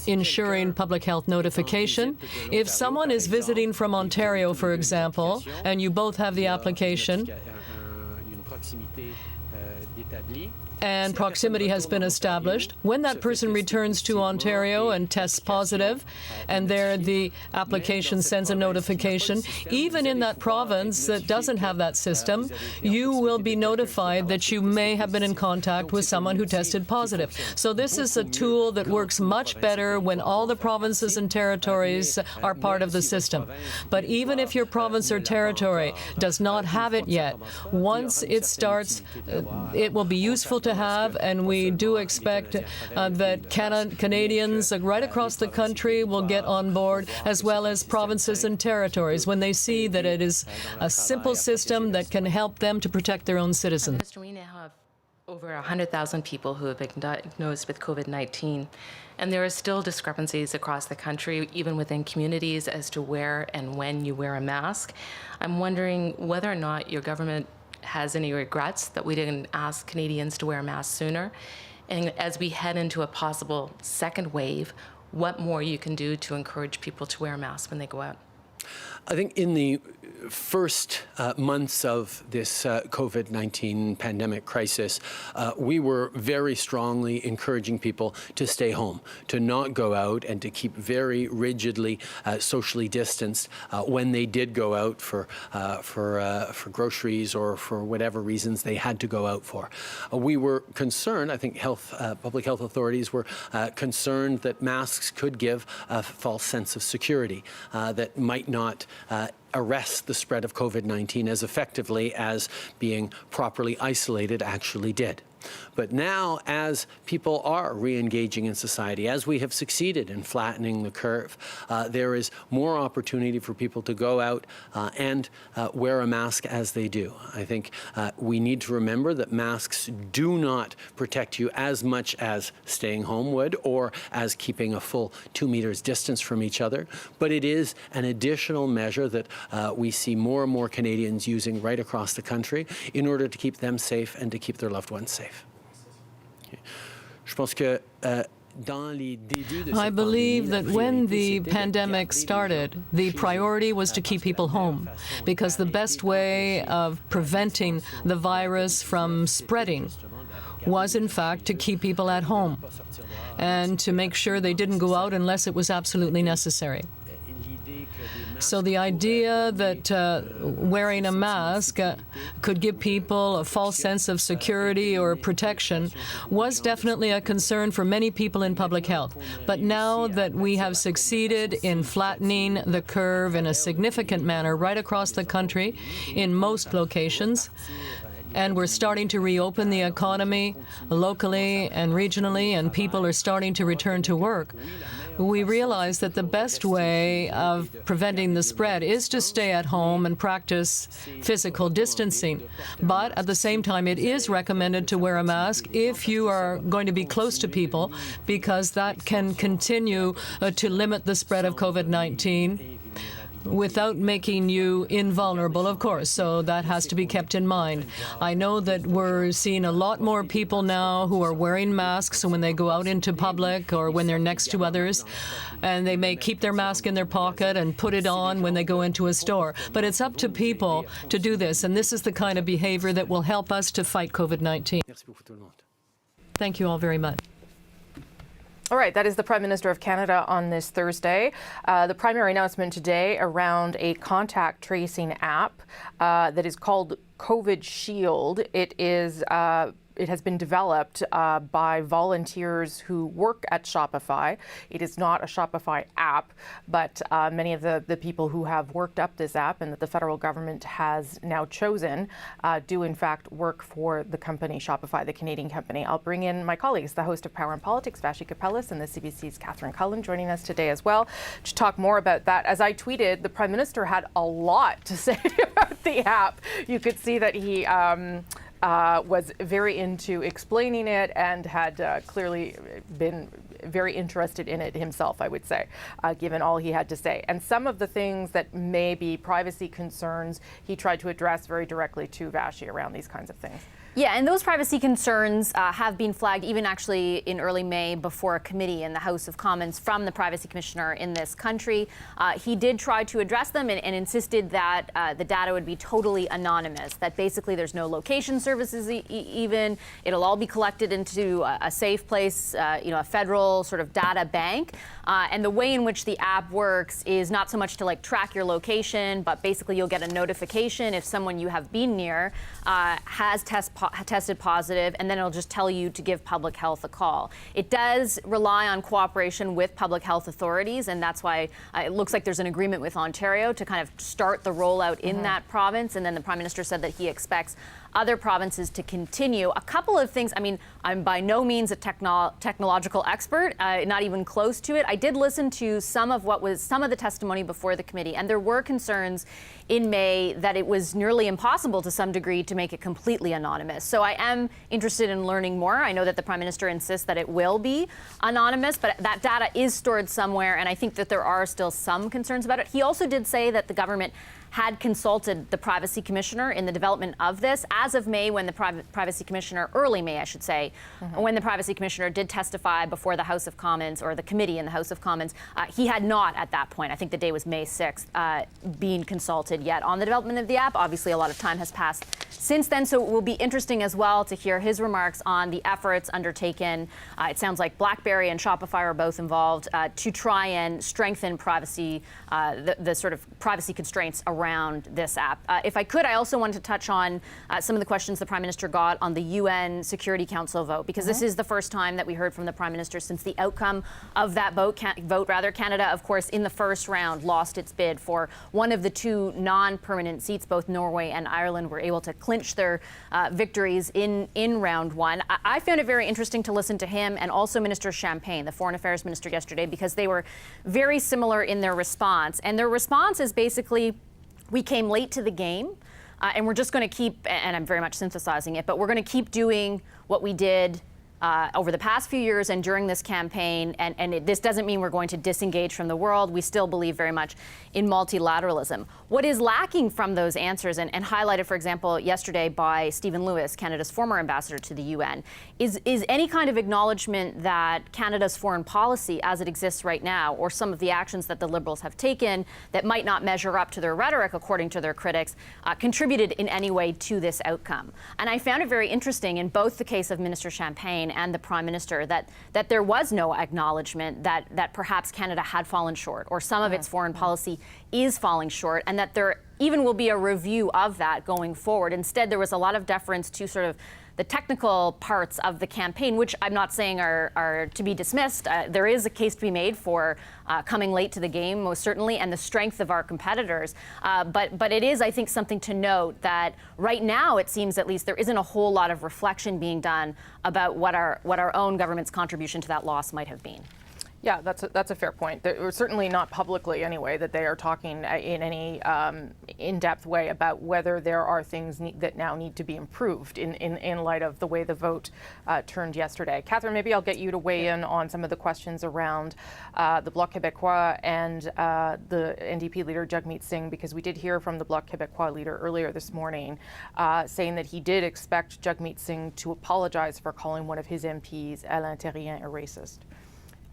ensuring public health notification, if someone is visiting from Ontario, for example, and you both have the application, and proximity has been established, when that person returns to Ontario and tests positive, and there the application sends a notification, even in that province that doesn't have that system, you will be notified that you may have been in contact with someone who tested positive. So this is a tool that works much better when all the provinces and territories are part of the system. But even if your province or territory does not have it yet, once it starts, it will be useful to have, and we do expect that Canadians right across the country will get on board, as well as provinces and territories, when they see that it is a simple system that can help them to protect their own citizens. Minister, we now have over 100,000 people who have been diagnosed with COVID-19, and there are still discrepancies across the country, even within communities, as to where and when you wear a mask. I'm wondering whether or not your government has any regrets that we didn't ask Canadians to wear masks sooner. And as we head into a possible second wave, what more you can do to encourage people to wear masks when they go out? I think in the first months of this COVID-19 pandemic crisis, we were very strongly encouraging people to stay home, to not go out, and to keep very rigidly socially distanced when they did go out for groceries or for whatever reasons they had to go out for. We were concerned, I think public health authorities were concerned that masks could give a false sense of security that might not arrest the spread of COVID-19 as effectively as being properly isolated actually did. But now, as people are re-engaging in society, as we have succeeded in flattening the curve, there is more opportunity for people to go out and wear a mask as they do. I think we need to remember that masks do not protect you as much as staying home would, or as keeping a full 2 meters distance from each other, but it is an additional measure that we see more and more Canadians using right across the country in order to keep them safe and to keep their loved ones safe. I believe that when the pandemic started, the priority was to keep people home, because the best way of preventing the virus from spreading was, in fact, to keep people at home and to make sure they didn't go out unless it was absolutely necessary. So the idea that wearing a mask could give people a false sense of security or protection was definitely a concern for many people in public health. But now that we have succeeded in flattening the curve in a significant manner right across the country in most locations, and we're starting to reopen the economy locally and regionally, and people are starting to return to work, we realize that the best way of preventing the spread is to stay at home and practice physical distancing. But at the same time, it is recommended to wear a mask if you are going to be close to people, because that can continue to limit the spread of COVID-19 without making you invulnerable, of course, so that has to be kept in mind. I know that we're seeing a lot more people now who are wearing masks when they go out into public or when they're next to others, and they may keep their mask in their pocket and put it on when they go into a store. But it's up to people to do this, and this is the kind of behavior that will help us to fight COVID-19. Thank you all very much. All right, that is the Prime Minister of Canada on this Thursday. The primary announcement today around a contact tracing app that is called COVID Shield. It has been developed by volunteers who work at Shopify. It is not a Shopify app, but many of the people who have worked up this app and that the federal government has now chosen do in fact work for the company Shopify, the Canadian company. I'll bring in my colleagues, the host of Power and Politics, Vashi Kapellis, and the CBC's Catherine Cullen joining us today as well to talk more about that. As I tweeted, the Prime Minister had a lot to say about the app. You could see that he was very into explaining it and had clearly been very interested in it himself, I would say, given all he had to say. And some of the things that may be privacy concerns, he tried to address very directly to Vashi around these kinds of things. Yeah, and those privacy concerns have been flagged even actually in early May before a committee in the House of Commons from the Privacy Commissioner in this country. He did try to address them and insisted that the data would be totally anonymous, that basically there's no location services even. It'll all be collected into a safe place, a federal sort of data bank. And the way in which the app works is not so much to track your location, but basically you'll get a notification if someone you have been near has tested positive, and then it'll just tell you to give public health a call. It does rely on cooperation with public health authorities, and that's why it looks like there's an agreement with Ontario to kind of start the rollout in that province. And then the Prime Minister said that he expects other provinces to continue. A couple of things. I mean, I'm by no means a technological expert, not even close to it. I did listen to some of the testimony before the committee, and there were concerns in May that it was nearly impossible to some degree to make it completely anonymous. So I am interested in learning more. I know that the Prime Minister insists that it will be anonymous, but that data is stored somewhere, and I think that there are still some concerns about it. He also did say that the government had consulted the Privacy Commissioner in the development of this. As of May, when the Privacy Commissioner, early May, I should say, when the Privacy Commissioner did testify before the House of Commons, or the committee in the House of Commons, he had not at that point, I think the day was May 6th, been consulted yet on the development of the app. Obviously, a lot of time has passed since then, so it will be interesting as well to hear his remarks on the efforts undertaken. It sounds like BlackBerry and Shopify are both involved to try and strengthen privacy, the sort of privacy constraints around this app. If I could, I also wanted to touch on some of the questions the Prime Minister got on the UN Security Council vote, because this is the first time that we heard from the Prime Minister since the outcome of that vote. Canada, of course, in the first round lost its bid for one of the two non-permanent seats. Both Norway and Ireland were able to clinch their victories in round one. I found it very interesting to listen to him and also Minister Champagne, the Foreign Affairs Minister, yesterday, because they were very similar in their response. And their response is basically, we came late to the game, and we're just going to keep, and I'm very much synthesizing it, but we're going to keep doing what we did over the past few years and during this campaign. And this doesn't mean we're going to disengage from the world. We still believe very much in multilateralism. What is lacking from those answers, and highlighted, for example, yesterday by Stephen Lewis, Canada's former ambassador to the UN, is any kind of acknowledgement that Canada's foreign policy as it exists right now, or some of the actions that the Liberals have taken that might not measure up to their rhetoric, according to their critics, contributed in any way to this outcome. And I found it very interesting in both the case of Minister Champagne and the Prime Minister that there was no acknowledgement that perhaps Canada had fallen short, or some of its foreign policy is falling short, and that there even will be a review of that going forward. Instead, there was a lot of deference to sort of the technical parts of the campaign, which I'm not saying are to be dismissed. There is a case to be made for coming late to the game, most certainly, and the strength of our competitors. But it is, I think, something to note that right now, it seems at least, there isn't a whole lot of reflection being done about what our own government's contribution to that loss might have been. Yeah, that's a fair point. They're certainly not publicly, anyway, that they are talking in any in-depth way about whether there are things that now need to be improved in light of the way the vote turned yesterday. Catherine, maybe I'll get you to weigh in on some of the questions around the Bloc Québécois and the NDP leader Jagmeet Singh, because we did hear from the Bloc Québécois leader earlier this morning saying that he did expect Jagmeet Singh to apologize for calling one of his MPs, Alain Terrien, a racist.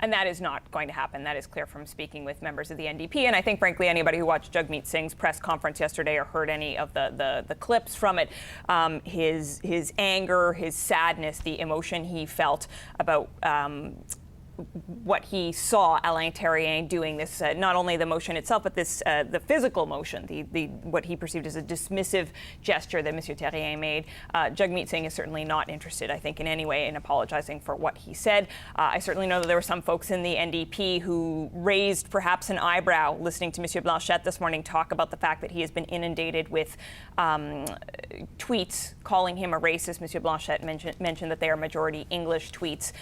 And that is not going to happen. That is clear from speaking with members of the NDP. And I think, frankly, anybody who watched Jagmeet Singh's press conference yesterday or heard any of the clips from it, his anger, his sadness, the emotion he felt about what he saw Alain Terrien doing, this not only the motion itself, but this the physical motion, the what he perceived as a dismissive gesture that Monsieur Terrien made. Jagmeet Singh is certainly not interested, I think, in any way in apologizing for what he said. I certainly know that there were some folks in the NDP who raised perhaps an eyebrow listening to Monsieur Blanchet this morning talk about the fact that he has been inundated with tweets calling him a racist. Monsieur Blanchet mentioned that they are majority English tweets.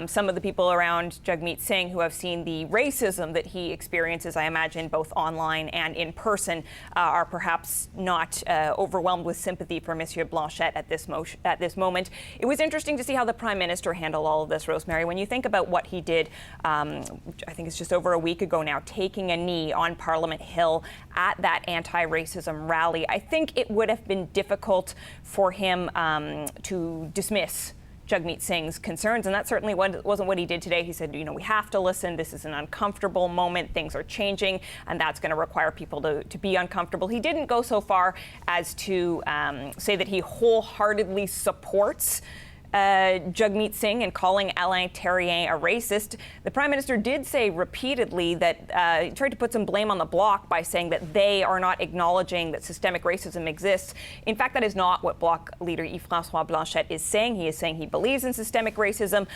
Some of the people around Jagmeet Singh who have seen the racism that he experiences, I imagine, both online and in person, are perhaps not overwhelmed with sympathy for Monsieur Blanchet at this moment. It was interesting to see how the Prime Minister handled all of this, Rosemary. When you think about what he did, I think it's just over a week ago now, taking a knee on Parliament Hill at that anti-racism rally, I think it would have been difficult for him to dismiss Jagmeet Singh's concerns, and that certainly wasn't what he did today. He said, we have to listen. This is an uncomfortable moment. Things are changing, and that's going to require people to be uncomfortable. He didn't go so far as to say that he wholeheartedly supports Jagmeet Singh and calling Alain Terrien a racist. The Prime Minister did say repeatedly that he tried to put some blame on the Bloc by saying that they are not acknowledging that systemic racism exists. In fact, that is not what Bloc leader Yves-François Blanchet is saying. He is saying he believes in systemic racism.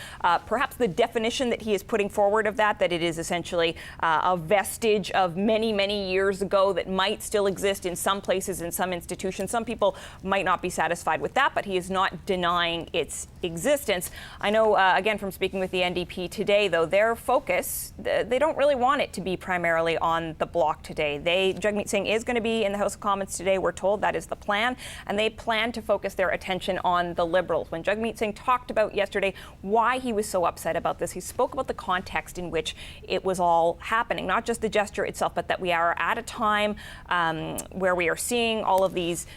Perhaps the definition that he is putting forward of that it is essentially a vestige of many, many years ago that might still exist in some places, in some institutions. Some people might not be satisfied with that, but he is not denying its existence. I know, again, from speaking with the NDP today, though, their focus, they don't really want it to be primarily on the Bloc today. Jagmeet Singh is going to be in the House of Commons today, we're told. That is the plan. And they plan to focus their attention on the Liberals. When Jagmeet Singh talked about yesterday why he was so upset about this, he spoke about the context in which it was all happening, not just the gesture itself, but that we are at a time where we are seeing all of these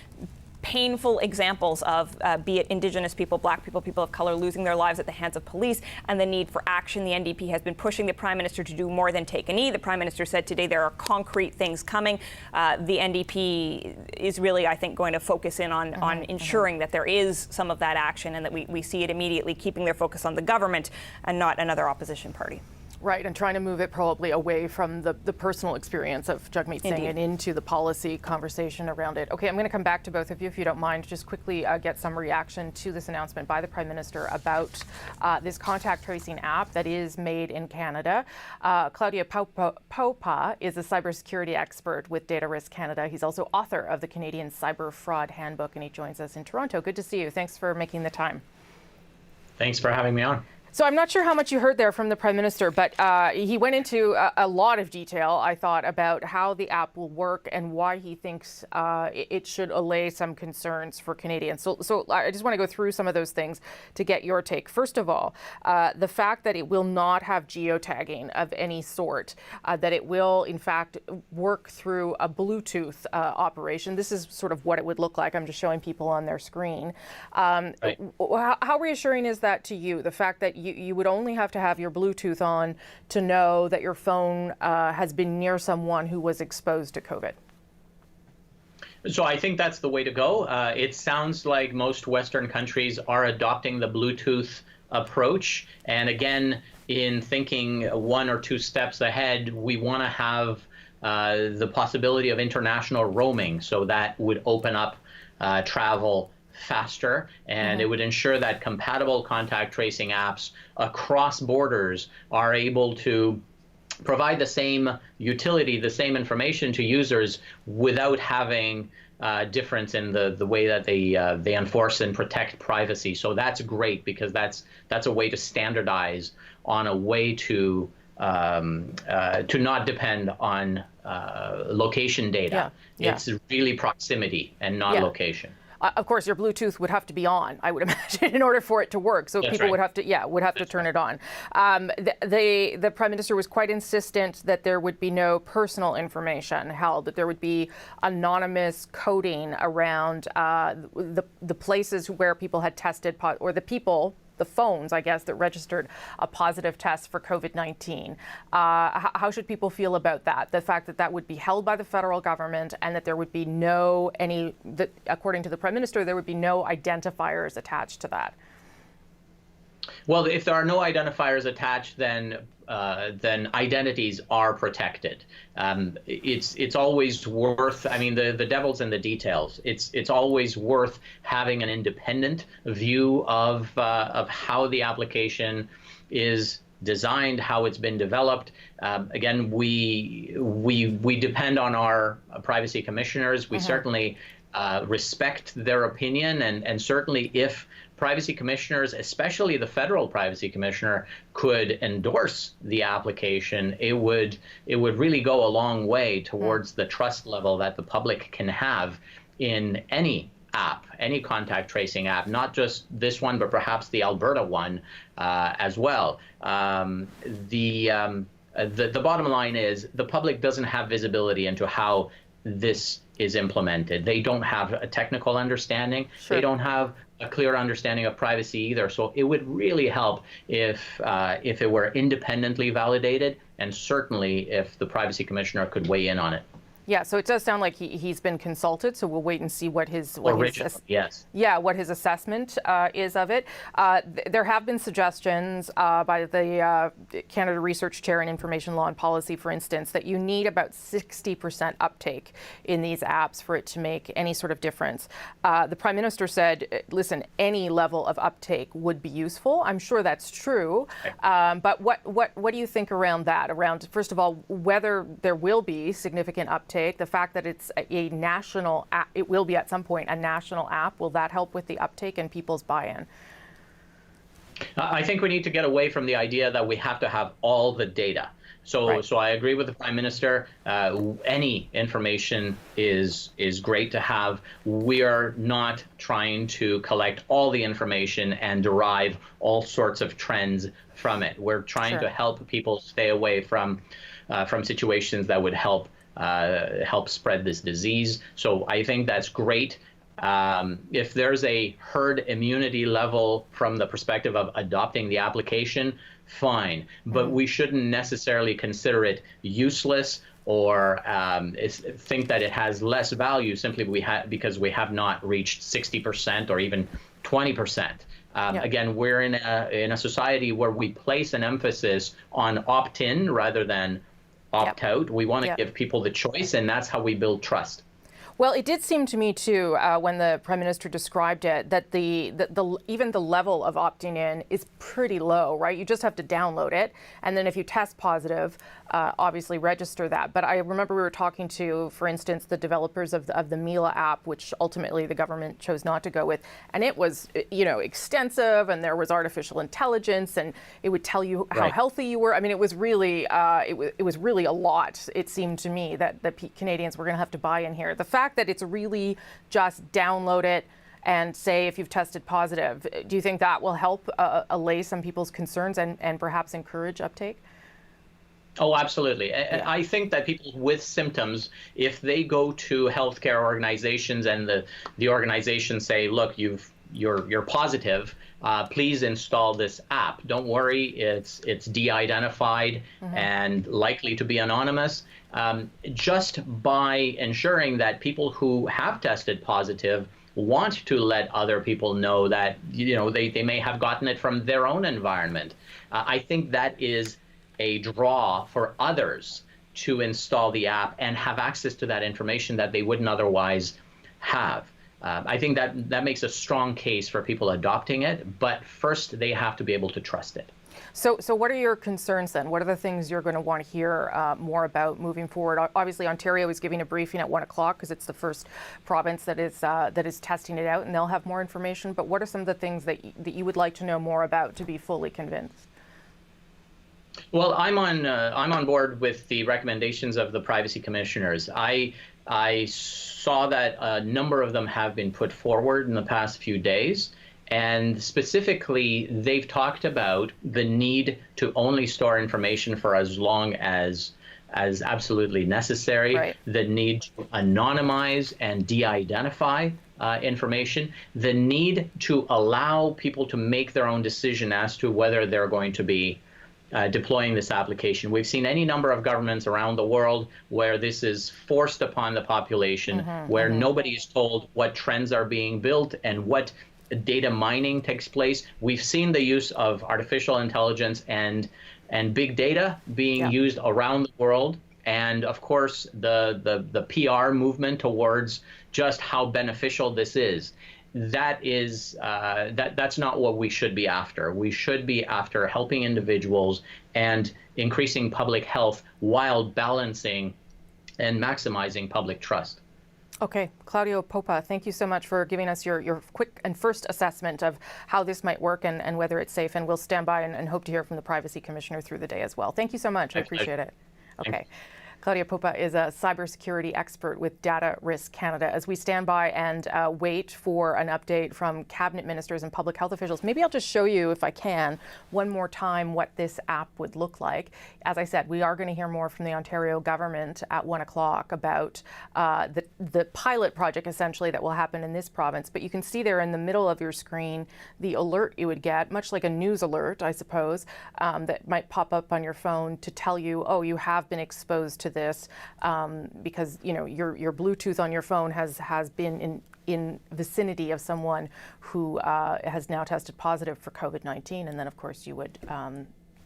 painful examples of, be it Indigenous people, Black people, people of color losing their lives at the hands of police, and the need for action. The NDP has been pushing the Prime Minister to do more than take a knee. The Prime Minister said today there are concrete things coming. The NDP is really, I think, going to focus in on ensuring that there is some of that action and that we see it immediately, keeping their focus on the government and not another opposition party. Right, and trying to move it probably away from the personal experience of Jagmeet Singh and into the policy conversation around it. Okay, I'm going to come back to both of you, if you don't mind, just quickly get some reaction to this announcement by the Prime Minister about this contact tracing app that is made in Canada. Claudia Popa is a cybersecurity expert with Data Risk Canada. He's also author of the Canadian Cyber Fraud Handbook, and he joins us in Toronto. Good to see you. Thanks for making the time. Thanks for having me on. So I'm not sure how much you heard there from the Prime Minister, but he went into a lot of detail, I thought, about how the app will work and why he thinks it should allay some concerns for Canadians. So I just want to go through some of those things to get your take. First of all, the fact that it will not have geotagging of any sort, that it will, in fact, work through a Bluetooth operation. This is sort of what it would look like. I'm just showing people on their screen. Right. How reassuring is that to you, the fact that you would only have to have your Bluetooth on to know that your phone has been near someone who was exposed to COVID? So I think that's the way to go. It sounds like most Western countries are adopting the Bluetooth approach. And again, in thinking one or two steps ahead, we want to have the possibility of international roaming. So that would open up travel faster, and it would ensure that compatible contact tracing apps across borders are able to provide the same utility, the same information to users without having difference in the way that they enforce and protect privacy. So that's great, because that's a way to standardize on a way to not depend on location data. It's really proximity and not location. Of course, your Bluetooth would have to be on, I would imagine, in order for it to work. So people would have to, turn it on. The Prime Minister was quite insistent that there would be no personal information held, that there would be anonymous coding around the places where people had tested, or the phones, I guess, that registered a positive test for COVID-19. How should people feel about that? The fact that that would be held by the federal government and that there would be according to the Prime Minister, there would be no identifiers attached to that. Well, if there are no identifiers attached, then identities are protected. It's always worth. I mean, the devil's in the details. It's always worth having an independent view of how the application is designed, how it's been developed. Again, we depend on our privacy commissioners. We certainly respect their opinion, and certainly if privacy commissioners, especially the federal privacy commissioner, could endorse the application, it would really go a long way towards the trust level that the public can have in any app, any contact tracing app, not just this one, but perhaps the Alberta one as well. The bottom line is the public doesn't have visibility into how this is implemented. They don't have a technical understanding. They don't have a clear understanding of privacy either. So it would really help if it were independently validated, and certainly if the privacy commissioner could weigh in on it. Yeah, so it does sound like he's been consulted, so we'll wait and see what his assessment is of it. There have been suggestions by the Canada Research Chair in Information Law and Policy, for instance, that you need about 60% uptake in these apps for it to make any sort of difference. The Prime Minister said, listen, any level of uptake would be useful. I'm sure that's true, but what do you think around that? Around, first of all, whether there will be significant uptake, the fact that it's a national app, it will be at some point a national app, will that help with the uptake and people's buy-in? I think we need to get away from the idea that we have to have all the data. So I agree with the Prime Minister. Any information is great to have. We are not trying to collect all the information and derive all sorts of trends from it. We're trying to help people stay away from situations that would help spread this disease. So I think that's great. If there's a herd immunity level from the perspective of adopting the application, fine. But we shouldn't necessarily consider it useless or think that it has less value simply because we have not reached 60% or even 20%. Again, we're in a society where we place an emphasis on opt-in rather than opt-out. We want to give people the choice, and that's how we build trust. Well, it did seem to me too, when the Prime Minister described it, that even the level of opting in is pretty low, right? You just have to download it, and then if you test positive, obviously register that. But I remember we were talking to, for instance, the developers of the Mila app, which ultimately the government chose not to go with, and it was, extensive, and there was artificial intelligence, and it would tell you how healthy you were. I mean, it was really, it was really a lot. It seemed to me that the Canadians were going to have to buy in here. The fact that it's really just download it and say if you've tested positive, do you think that will help allay some people's concerns and perhaps encourage uptake? Oh, absolutely. I think that people with symptoms, if they go to healthcare organizations and the organizations say, look, you're positive, please install this app. Don't worry, it's de-identified and likely to be anonymous. Just by ensuring that people who have tested positive want to let other people know that they may have gotten it from their own environment. I think that is a draw for others to install the app and have access to that information that they wouldn't otherwise have. I think that makes a strong case for people adopting it, but first they have to be able to trust it. So what are your concerns then? What are the things you're going to want to hear more about moving forward? Obviously, Ontario is giving a briefing at 1 o'clock because it's the first province that is testing it out, and they'll have more information. But what are some of the things that you would like to know more about to be fully convinced? Well, I'm on board with the recommendations of the privacy commissioners. I saw that a number of them have been put forward in the past few days. And specifically, they've talked about the need to only store information for as long as absolutely necessary, right. The need to anonymize and de-identify information, the need to allow people to make their own decision as to whether they're going to be deploying this application. We've seen any number of governments around the world where this is forced upon the population, where nobody is told what trends are being built and what data mining takes place. We've seen the use of artificial intelligence and big data being used around the world. And of course, the PR movement towards just how beneficial this is. That's not what we should be after. We should be after helping individuals and increasing public health while balancing and maximizing public trust. Okay, Claudio Popa, thank you so much for giving us your quick and first assessment of how this might work and whether it's safe. And we'll stand by and hope to hear from the Privacy Commissioner through the day as well. Thank you so much. I appreciate it. Okay. Claudia Popa is a cybersecurity expert with Data Risk Canada. As we stand by and wait for an update from cabinet ministers and public health officials, maybe I'll just show you, if I can, one more time what this app would look like. As I said, we are going to hear more from the Ontario government at 1 o'clock about the pilot project, essentially, that will happen in this province. But you can see there in the middle of your screen the alert you would get, much like a news alert, I suppose, that might pop up on your phone to tell you, oh, you have been exposed to this because your Bluetooth on your phone has been in vicinity of someone who has now tested positive for COVID-19, and then of course you would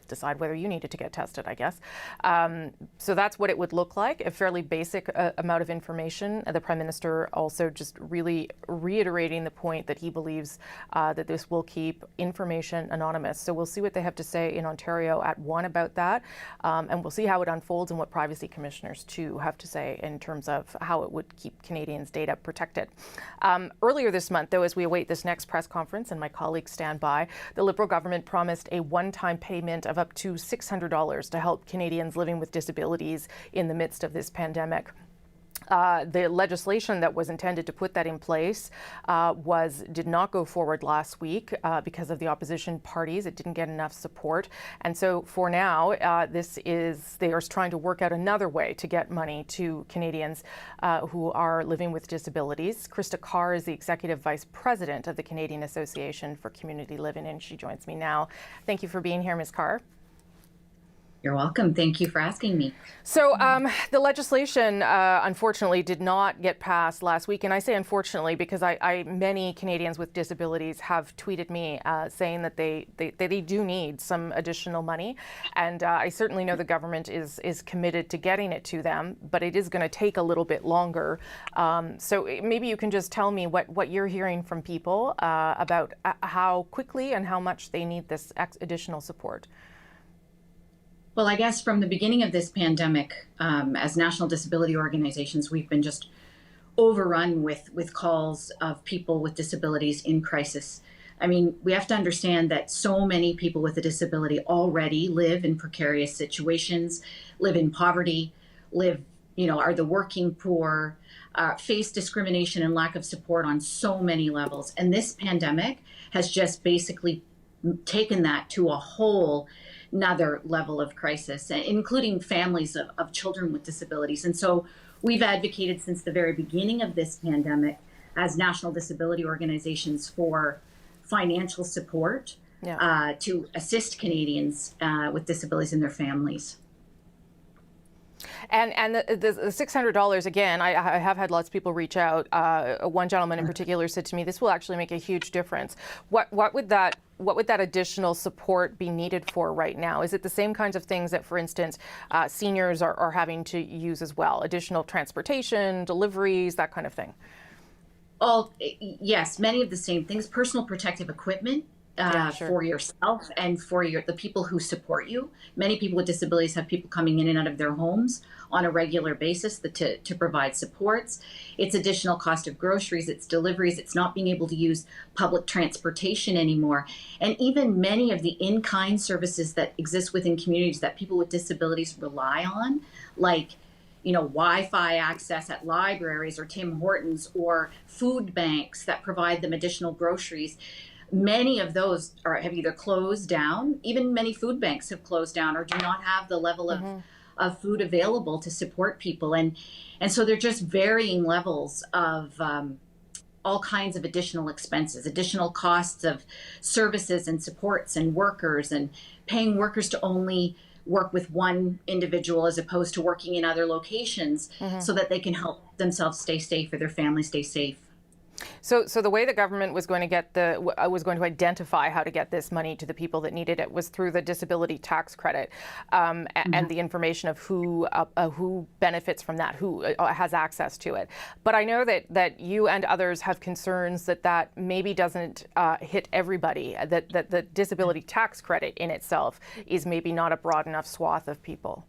decide whether you needed to get tested, I guess. So that's what it would look like, a fairly basic amount of information. The Prime Minister also just really reiterating the point that he believes that this will keep information anonymous. So we'll see what they have to say in Ontario at 1 about that, and we'll see how it unfolds and what privacy commissioners too have to say in terms of how it would keep Canadians' data protected. Earlier this month, though, as we await this next press conference and my colleagues stand by, the Liberal government promised a one-time payment of up to $600 to help Canadians living with disabilities in the midst of this pandemic. The legislation that was intended to put that in place did not go forward last week because of the opposition parties. It didn't get enough support. And so for now, they are trying to work out another way to get money to Canadians who are living with disabilities. Krista Carr is the Executive Vice President of the Canadian Association for Community Living, and she joins me now. Thank you for being here, Ms. Carr. You're welcome. Thank you for asking me. So the legislation, unfortunately, did not get passed last week. And I say unfortunately because many Canadians with disabilities have tweeted me saying that they do need some additional money. And I certainly know the government is committed to getting it to them, but it is going to take a little bit longer. So maybe you can just tell me what you're hearing from people about how quickly and how much they need this additional support. Well, I guess from the beginning of this pandemic, as national disability organizations, we've been just overrun with calls of people with disabilities in crisis. I mean, we have to understand that so many people with a disability already live in precarious situations, live in poverty, are the working poor, face discrimination and lack of support on so many levels. And this pandemic has just basically taken that to a whole another level of crisis, including families of children with disabilities. And so we've advocated since the very beginning of this pandemic as national disability organizations for financial support to assist Canadians with disabilities and their families. And the $600, again, I have had lots of people reach out. One gentleman in particular said to me, this will actually make a huge difference. What would that additional support be needed for right now? Is it the same kinds of things that, for instance, seniors are having to use as well? Additional transportation, deliveries, that kind of thing? Yes, many of the same things. Personal protective equipment for yourself and for the people who support you. Many people with disabilities have people coming in and out of their homes on a regular basis to provide supports. It's additional cost of groceries, it's deliveries, it's not being able to use public transportation anymore. And even many of the in-kind services that exist within communities that people with disabilities rely on, like Wi-Fi access at libraries or Tim Hortons or food banks that provide them additional groceries. Many of those have either closed down, even many food banks have closed down or do not have the level of food available to support people. And so they're just varying levels of all kinds of additional expenses, additional costs of services and supports and workers, and paying workers to only work with one individual as opposed to working in other locations so that they can help themselves stay safe or their family stay safe. So the way the government was going to identify how to get this money to the people that needed it was through the disability tax credit, and the information of who benefits from that, who has access to it. But I know that you and others have concerns that maybe doesn't hit everybody. That the disability tax credit in itself is maybe not a broad enough swath of people.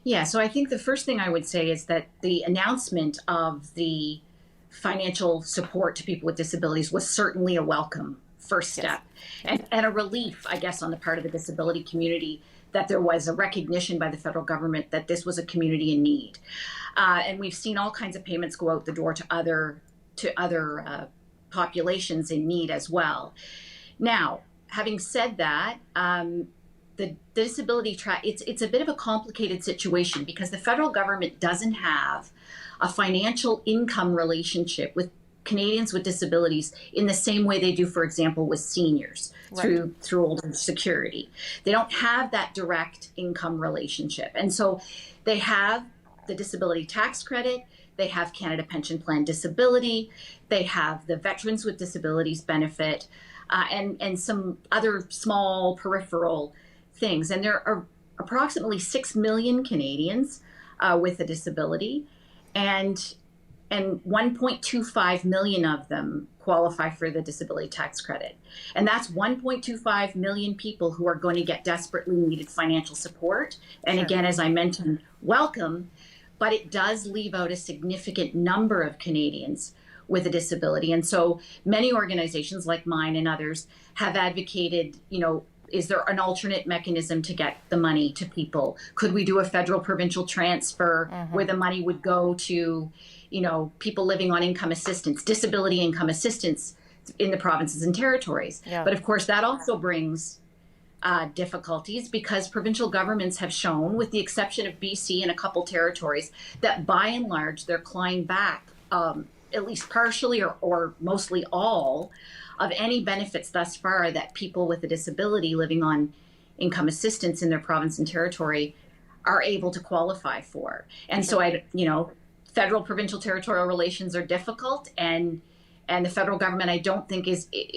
Yeah. So I think the first thing I would say is that the announcement of the financial support to people with disabilities was certainly a welcome first step, and a relief, I guess, on the part of the disability community that there was a recognition by the federal government that this was a community in need. And we've seen all kinds of payments go out the door to other populations in need as well. Now, having said that, the disability it's a bit of a complicated situation because the federal government doesn't have a financial income relationship with Canadians with disabilities in the same way they do, for example, with seniors through older security. They don't have that direct income relationship. And so they have the disability tax credit, they have Canada Pension Plan Disability, they have the Veterans with Disabilities benefit, and some other small peripheral things. And there are approximately 6 million Canadians with a disability. And 1.25 million of them qualify for the disability tax credit. And that's 1.25 million people who are going to get desperately needed financial support. And again, as I mentioned, welcome, but it does leave out a significant number of Canadians with a disability. And so many organizations like mine and others have advocated, is there an alternate mechanism to get the money to people? Could we do a federal provincial transfer where the money would go to, people living on income assistance, disability income assistance in the provinces and territories? Yeah. But of course, that also brings difficulties because provincial governments have shown, with the exception of BC and a couple territories, that by and large, they're clawing back at least partially or mostly all of any benefits thus far that people with a disability living on income assistance in their province and territory are able to qualify for. And so federal provincial territorial relations are difficult, and the federal government I don't think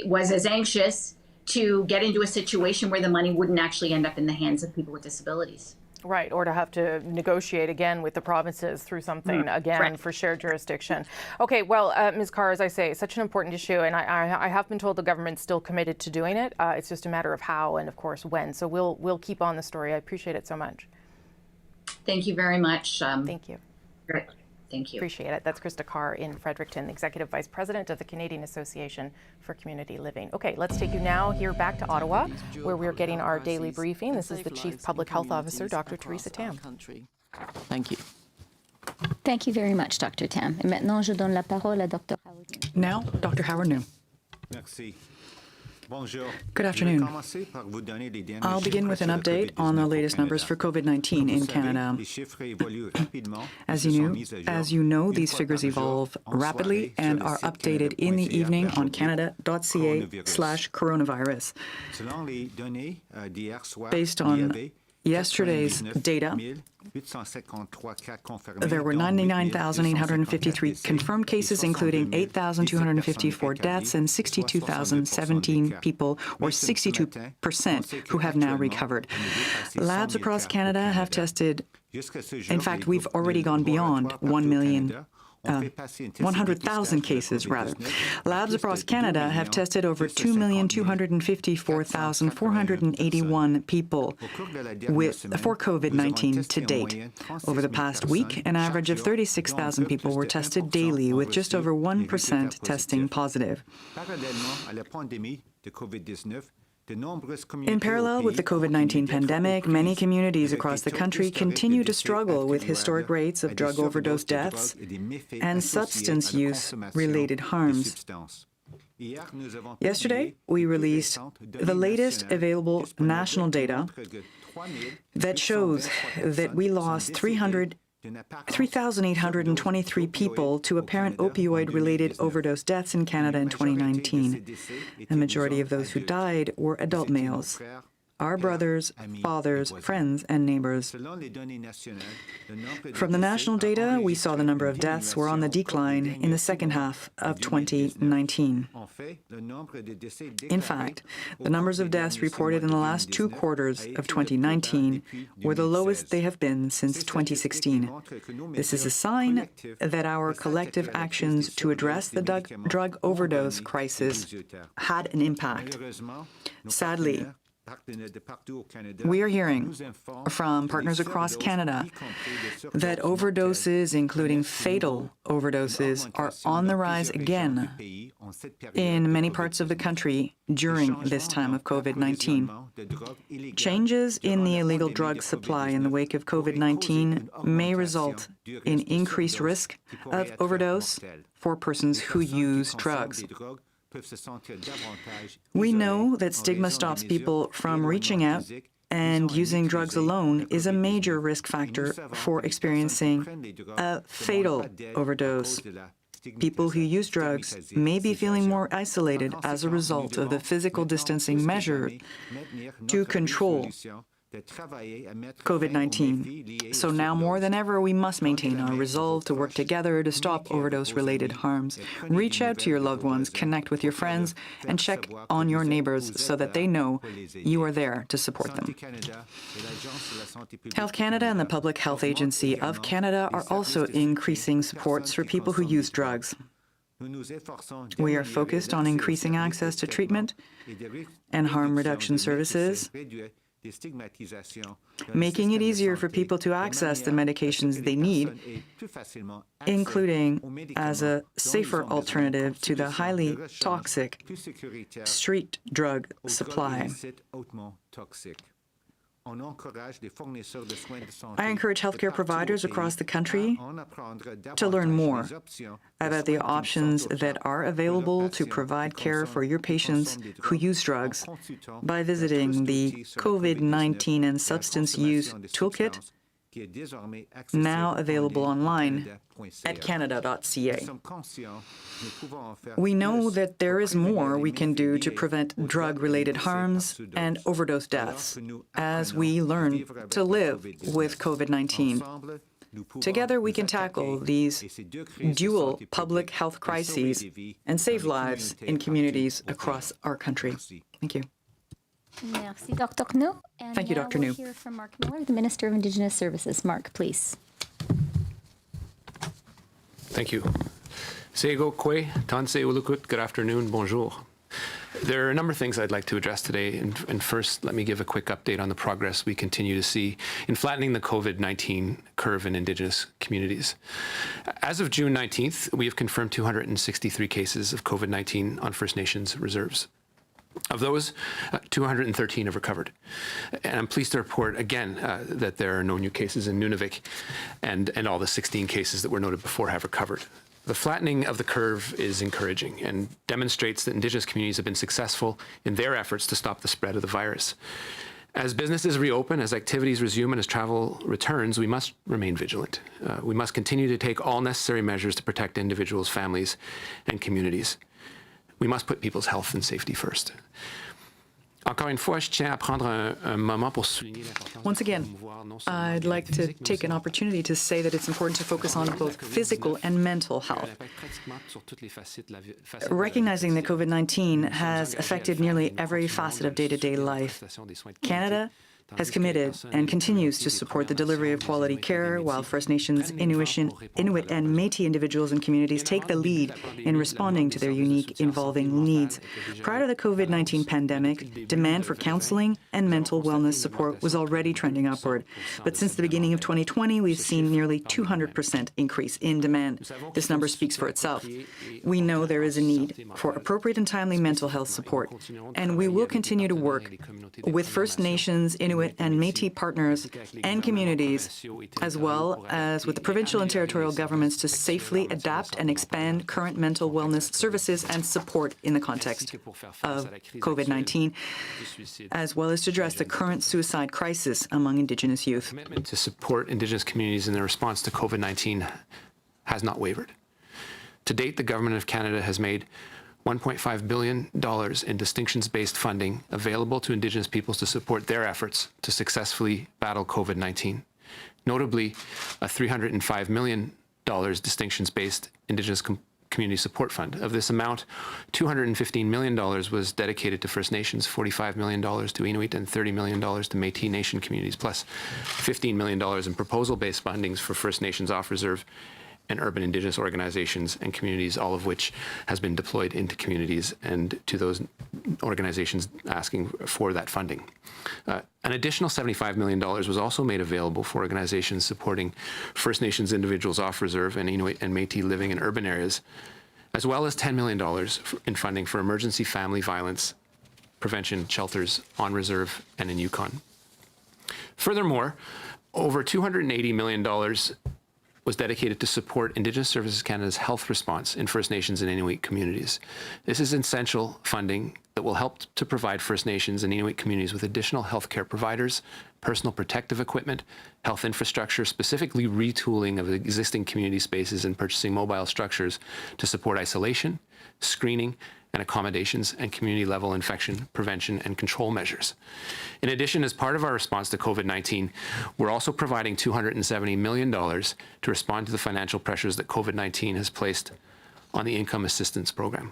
was as anxious to get into a situation where the money wouldn't actually end up in the hands of people with disabilities. Right, or to have to negotiate again with the provinces through something for shared jurisdiction. Okay, well, Ms. Carr, as I say, such an important issue, and I have been told the government's still committed to doing it. It's just a matter of how and, of course, when. So we'll keep on the story. I appreciate it so much. Thank you very much. Thank you. Great. Thank you. Appreciate it. That's Krista Carr in Fredericton, Executive Vice President of the Canadian Association for Community Living. Okay, let's take you now here back to Ottawa, where we're getting our daily briefing. This is the Chief Public Health Officer, Dr. Theresa Tam. Thank you. Thank you very much, Dr. Tam. Et maintenant, je donne la parole à Dr. Howard New. Now, Dr. Howard New. Merci. Good afternoon. I'll begin with an update on the latest numbers for COVID-19 in Canada. As you know, these figures evolve rapidly and are updated in the evening on canada.ca/coronavirus. Based on yesterday's data, there were 99,853 confirmed cases, including 8,254 deaths and 62,017 people, or 62%, who have now recovered. Labs across Canada have tested, in fact, we've already gone beyond 1 million 100,000 cases, rather. Labs across Canada have tested over 2,254,481 people for COVID-19 to date. Over the past week, an average of 36,000 people were tested daily, with just over 1% testing positive. In parallel with the COVID-19 pandemic, many communities across the country continue to struggle with historic rates of drug overdose deaths and substance use-related harms. Yesterday, we released the latest available national data that shows that we lost 3,823 people to apparent opioid-related overdose deaths in Canada in 2019. The majority of those who died were adult males, our brothers, fathers, friends, and neighbors. From the national data, we saw the number of deaths were on the decline in the second half of 2019. In fact, the numbers of deaths reported in the last 2 quarters of 2019 were the lowest they have been since 2016. This is a sign that our collective actions to address the drug overdose crisis had an impact. Sadly, we are hearing from partners across Canada that overdoses, including fatal overdoses, are on the rise again in many parts of the country during this time of COVID-19. Changes in the illegal drug supply in the wake of COVID-19 may result in increased risk of overdose for persons who use drugs. We know that stigma stops people from reaching out, and using drugs alone is a major risk factor for experiencing a fatal overdose. People who use drugs may be feeling more isolated as a result of the physical distancing measure to control COVID-19. So now more than ever, we must maintain our resolve to work together to stop overdose-related harms. Reach out to your loved ones, connect with your friends, and check on your neighbors so that they know you are there to support them. Health Canada and the Public Health Agency of Canada are also increasing supports for people who use drugs. We are focused on increasing access to treatment and harm reduction services, making it easier for people to access the medications they need, including as a safer alternative to the highly toxic street drug supply. I encourage healthcare providers across the country to learn more about the options that are available to provide care for your patients who use drugs by visiting the COVID-19 and Substance Use Toolkit, now available online at canada.ca. We know that there is more we can do to prevent drug-related harms and overdose deaths as we learn to live with COVID-19. Together, we can tackle these dual public health crises and save lives in communities across our country. Thank you. Merci, Dr. Kno. Thank you, Dr. Kno. We'll hear from Mark Miller, the Minister of Indigenous Services. Mark, please. Thank you. Sego Kwe, Tanse Ulukut, good afternoon, bonjour. There are a number of things I'd like to address today, and first, let me give a quick update on the progress we continue to see in flattening the COVID-19 curve in Indigenous communities. As of June 19th, we have confirmed 263 cases of COVID-19 on First Nations reserves. Of those, 213 have recovered. And I'm pleased to report again that there are no new cases in Nunavik, and all the 16 cases that were noted before have recovered. The flattening of the curve is encouraging and demonstrates that Indigenous communities have been successful in their efforts to stop the spread of the virus. As businesses reopen, as activities resume, and as travel returns, we must remain vigilant. We must continue to take all necessary measures to protect individuals, families, and communities. We must put people's health and safety first. Once again, I'd like to take an opportunity to say that it's important to focus on both physical and mental health. Recognizing that COVID-19 has affected nearly every facet of day-to-day life, Canada has committed and continues to support the delivery of quality care, while First Nations, Inuit and Métis individuals and communities take the lead in responding to their unique, evolving needs. Prior to the COVID-19 pandemic, demand for counseling and mental wellness support was already trending upward. But since the beginning of 2020, we've seen nearly 200% increase in demand. This number speaks for itself. We know there is a need for appropriate and timely mental health support, and we will continue to work with First Nations, Inuit and Métis partners and communities, as well as with the provincial and territorial governments, to safely adapt and expand current mental wellness services and support in the context of COVID-19, as well as to address the current suicide crisis among Indigenous youth. Commitment to support Indigenous communities in their response to COVID-19 has not wavered. To date, the Government of Canada has made $1.5 billion in distinctions-based funding available to Indigenous peoples to support their efforts to successfully battle COVID-19. Notably, a $305 million distinctions-based Indigenous Community Support Fund. Of this amount, $215 million was dedicated to First Nations, $45 million to Inuit, and $30 million to Métis Nation communities, plus $15 million in proposal-based fundings for First Nations off-reserve and urban Indigenous organizations and communities, all of which has been deployed into communities and to those organizations asking for that funding. An additional $75 million was also made available for organizations supporting First Nations individuals off-reserve and Inuit and Métis living in urban areas, as well as $10 million in funding for emergency family violence prevention shelters on reserve and in Yukon. Furthermore, over $280 million was dedicated to support Indigenous Services Canada's health response in First Nations and Inuit communities. This is essential funding that will help to provide First Nations and Inuit communities with additional healthcare providers, personal protective equipment, health infrastructure, specifically retooling of existing community spaces and purchasing mobile structures to support isolation, screening, and accommodations and community-level infection prevention and control measures. In addition, as part of our response to COVID-19, we're also providing $270 million to respond to the financial pressures that COVID-19 has placed on the Income Assistance Program.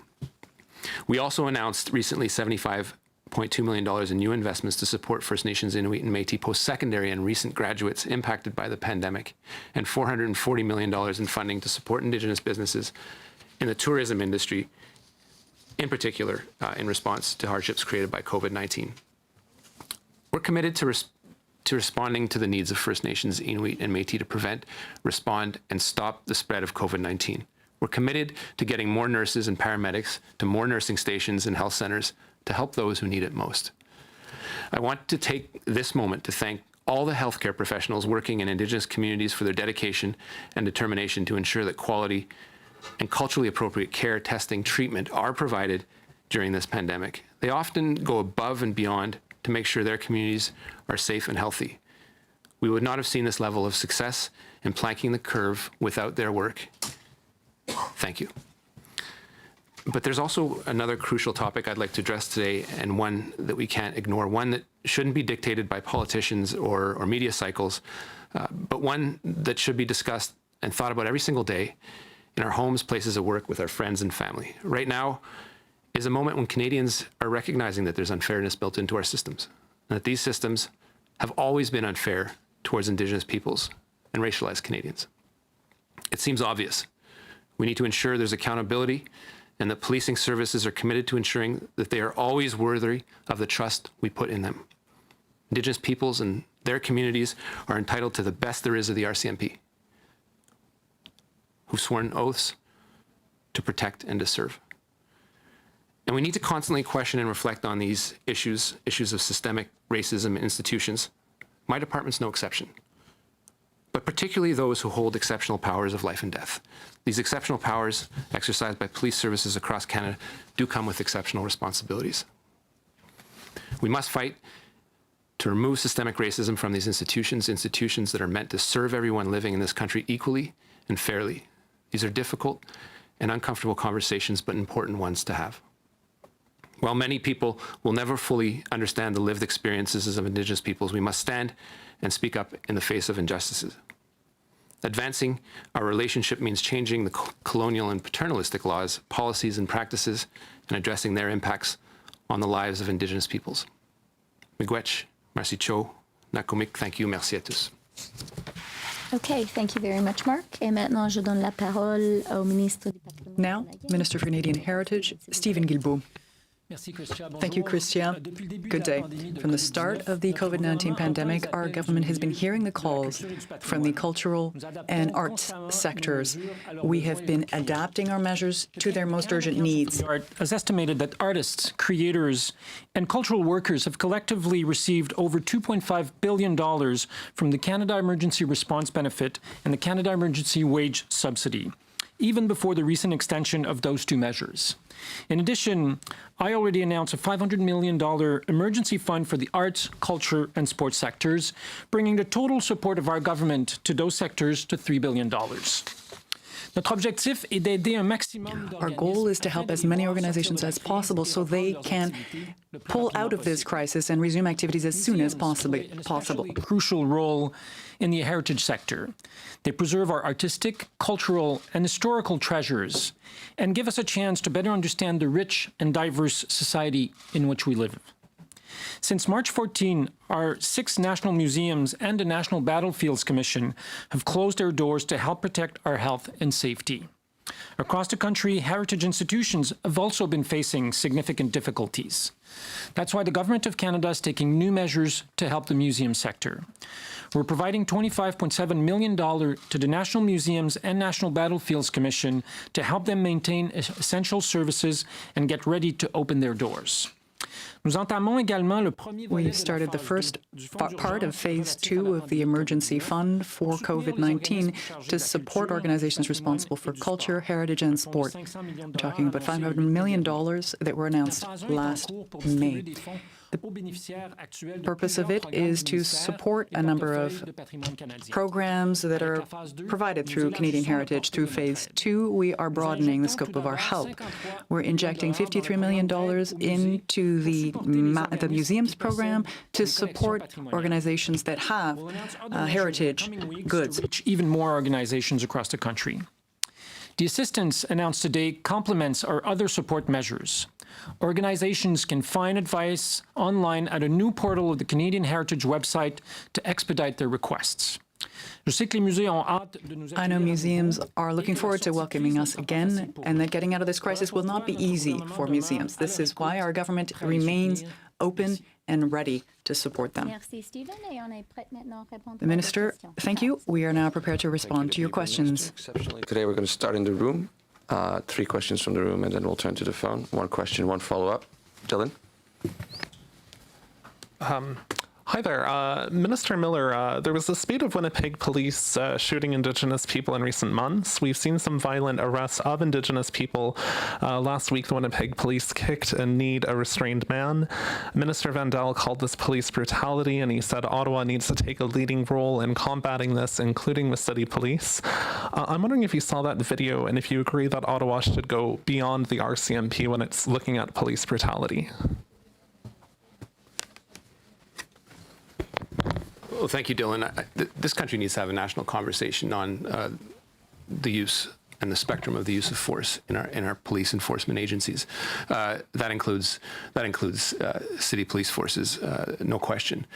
We also announced recently $75.2 million in new investments to support First Nations, Inuit, and Métis post-secondary and recent graduates impacted by the pandemic, and $440 million in funding to support Indigenous businesses in the tourism industry, in particular in response to hardships created by COVID-19. We're committed to responding to the needs of First Nations, Inuit, and Métis to prevent, respond, and stop the spread of COVID-19. We're committed to getting more nurses and paramedics to more nursing stations and health centers to help those who need it most. I want to take this moment to thank all the healthcare professionals working in Indigenous communities for their dedication and determination to ensure that quality and culturally appropriate care, testing, treatment are provided during this pandemic. They often go above and beyond to make sure their communities are safe and healthy. We would not have seen this level of success in planking the curve without their work. Thank you. But there's also another crucial topic I'd like to address today, and one that we can't ignore, one that shouldn't be dictated by politicians or media cycles, but one that should be discussed and thought about every single day in our homes, places of work, with our friends and family. Right now is a moment when Canadians are recognizing that there's unfairness built into our systems, and that these systems have always been unfair towards Indigenous peoples and racialized Canadians. It seems obvious. We need to ensure there's accountability and that policing services are committed to ensuring that they are always worthy of the trust we put in them. Indigenous peoples and their communities are entitled to the best there is of the RCMP, who've sworn oaths to protect and to serve. And we need to constantly question and reflect on these issues of systemic racism in institutions. My department's no exception, but particularly those who hold exceptional powers of life and death. These exceptional powers exercised by police services across Canada do come with exceptional responsibilities. We must fight to remove systemic racism from these institutions that are meant to serve everyone living in this country equally and fairly. These are difficult and uncomfortable conversations, but important ones to have. While many people will never fully understand the lived experiences of Indigenous peoples, we must stand and speak up in the face of injustices. Advancing our relationship means changing the colonial and paternalistic laws, policies, and practices, and addressing their impacts on the lives of Indigenous peoples. Miigwech, Marcy Cho, Nakumik, thank you. Merci à tous. Okay, thank you very much, Mark. Et maintenant, je donne la parole au ministre du Patrimoine. Now, Minister for Canadian Heritage, Stephen Guilbeault. Thank you, Christian. Good day. From the start of the COVID-19 pandemic, our government has been hearing the calls from the cultural and arts sectors. We have been adapting our measures to their most urgent needs. It is estimated that artists, creators, and cultural workers have collectively received over $2.5 billion from the Canada Emergency Response Benefit and the Canada Emergency Wage Subsidy, even before the recent extension of those two measures. In addition, I already announced a $500 million emergency fund for the arts, culture, and sports sectors, bringing the total support of our government to those sectors to $3 billion. Our goal is to help as many organizations as possible so they can pull out of this crisis and resume activities as soon as possible. A crucial role in the heritage sector. They preserve our artistic, cultural, and historical treasures and give us a chance to better understand the rich and diverse society in which we live. Since March 14, our 6 national museums and the National Battlefields Commission have closed their doors to help protect our health and safety. Across the country, heritage institutions have also been facing significant difficulties. That's why the Government of Canada is taking new measures to help the museum sector. We're providing $25.7 million to the National Museums and National Battlefields Commission to help them maintain essential services and get ready to open their doors. We started the first part of Phase 2 of the Emergency Fund for COVID-19 to support organizations responsible for culture, heritage, and sport. We're talking about $500 million that were announced last May. The purpose of it is to support a number of programs that are provided through Canadian Heritage. Through Phase 2, we are broadening the scope of our help. We're injecting $53 million into the museums program to support organizations that have heritage goods. Even more organizations across the country. The assistance announced today complements our other support measures. Organizations can find advice online at a new portal of the Canadian Heritage website to expedite their requests. I know museums are looking forward to welcoming us again, and that getting out of this crisis will not be easy for museums. This is why our government remains open and ready to support them. The Minister, thank you. We are now prepared to respond to your questions. Today we're going to start in the room. 3 questions from the room, and then we'll turn to the phone. 1 question, 1 follow-up. Dylan? Hi there. Minister Miller, there was a spate of Winnipeg police shooting Indigenous people in recent months. We've seen some violent arrests of Indigenous people. Last week, the Winnipeg police kicked and kneed a restrained man. Minister Vandal called this police brutality, and he said Ottawa needs to take a leading role in combating this, including with city police. I'm wondering if you saw that video and if you agree that Ottawa should go beyond the RCMP when it's looking at police brutality. Well, thank you, Dylan. This country needs to have a national conversation on the use and the spectrum of the use of force in our police enforcement agencies. That includes city police forces, no question.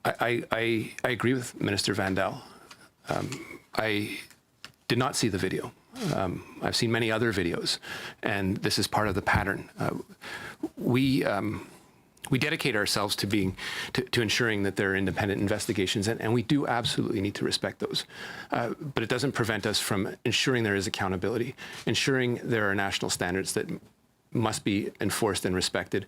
I agree with Minister Vandal. I did not see the video. I've seen many other videos, and this is part of the pattern. We dedicate ourselves to ensuring that there are independent investigations, and we do absolutely need to respect those. But it doesn't prevent us from ensuring there is accountability, ensuring there are national standards that must be enforced and respected,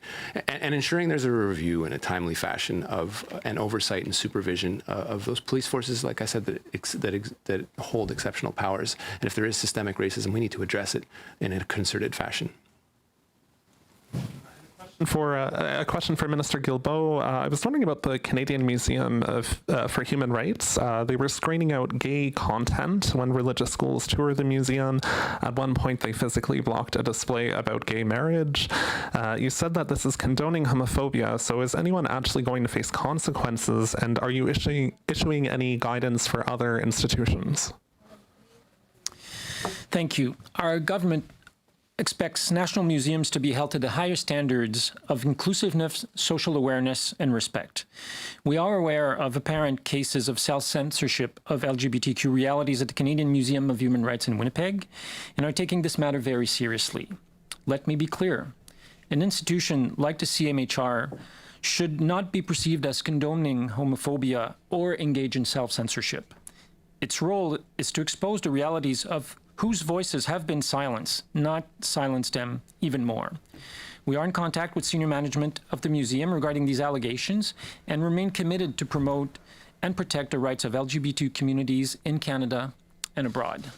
and ensuring there's a review in a timely fashion of an oversight and supervision of those police forces, like I said, that hold exceptional powers. And if there is systemic racism, we need to address it in a concerted fashion. For a question for Minister Guilbeault, I was wondering about the Canadian Museum for Human Rights. They were screening out gay content when religious schools tour the museum. At one point, they physically blocked a display about gay marriage. You said that this is condoning homophobia, so is anyone actually going to face consequences, and are you issuing any guidance for other institutions? Thank you. Our government expects national museums to be held to the highest standards of inclusiveness, social awareness, and respect. We are aware of apparent cases of self-censorship of LGBTQ realities at the Canadian Museum of Human Rights in Winnipeg and are taking this matter very seriously. Let me be clear. An institution like the CMHR should not be perceived as condoning homophobia or engage in self-censorship. Its role is to expose the realities of whose voices have been silenced, not silence them even more. We are in contact with senior management of the museum regarding these allegations and remain committed to promote and protect the rights of LGBT communities in Canada and abroad.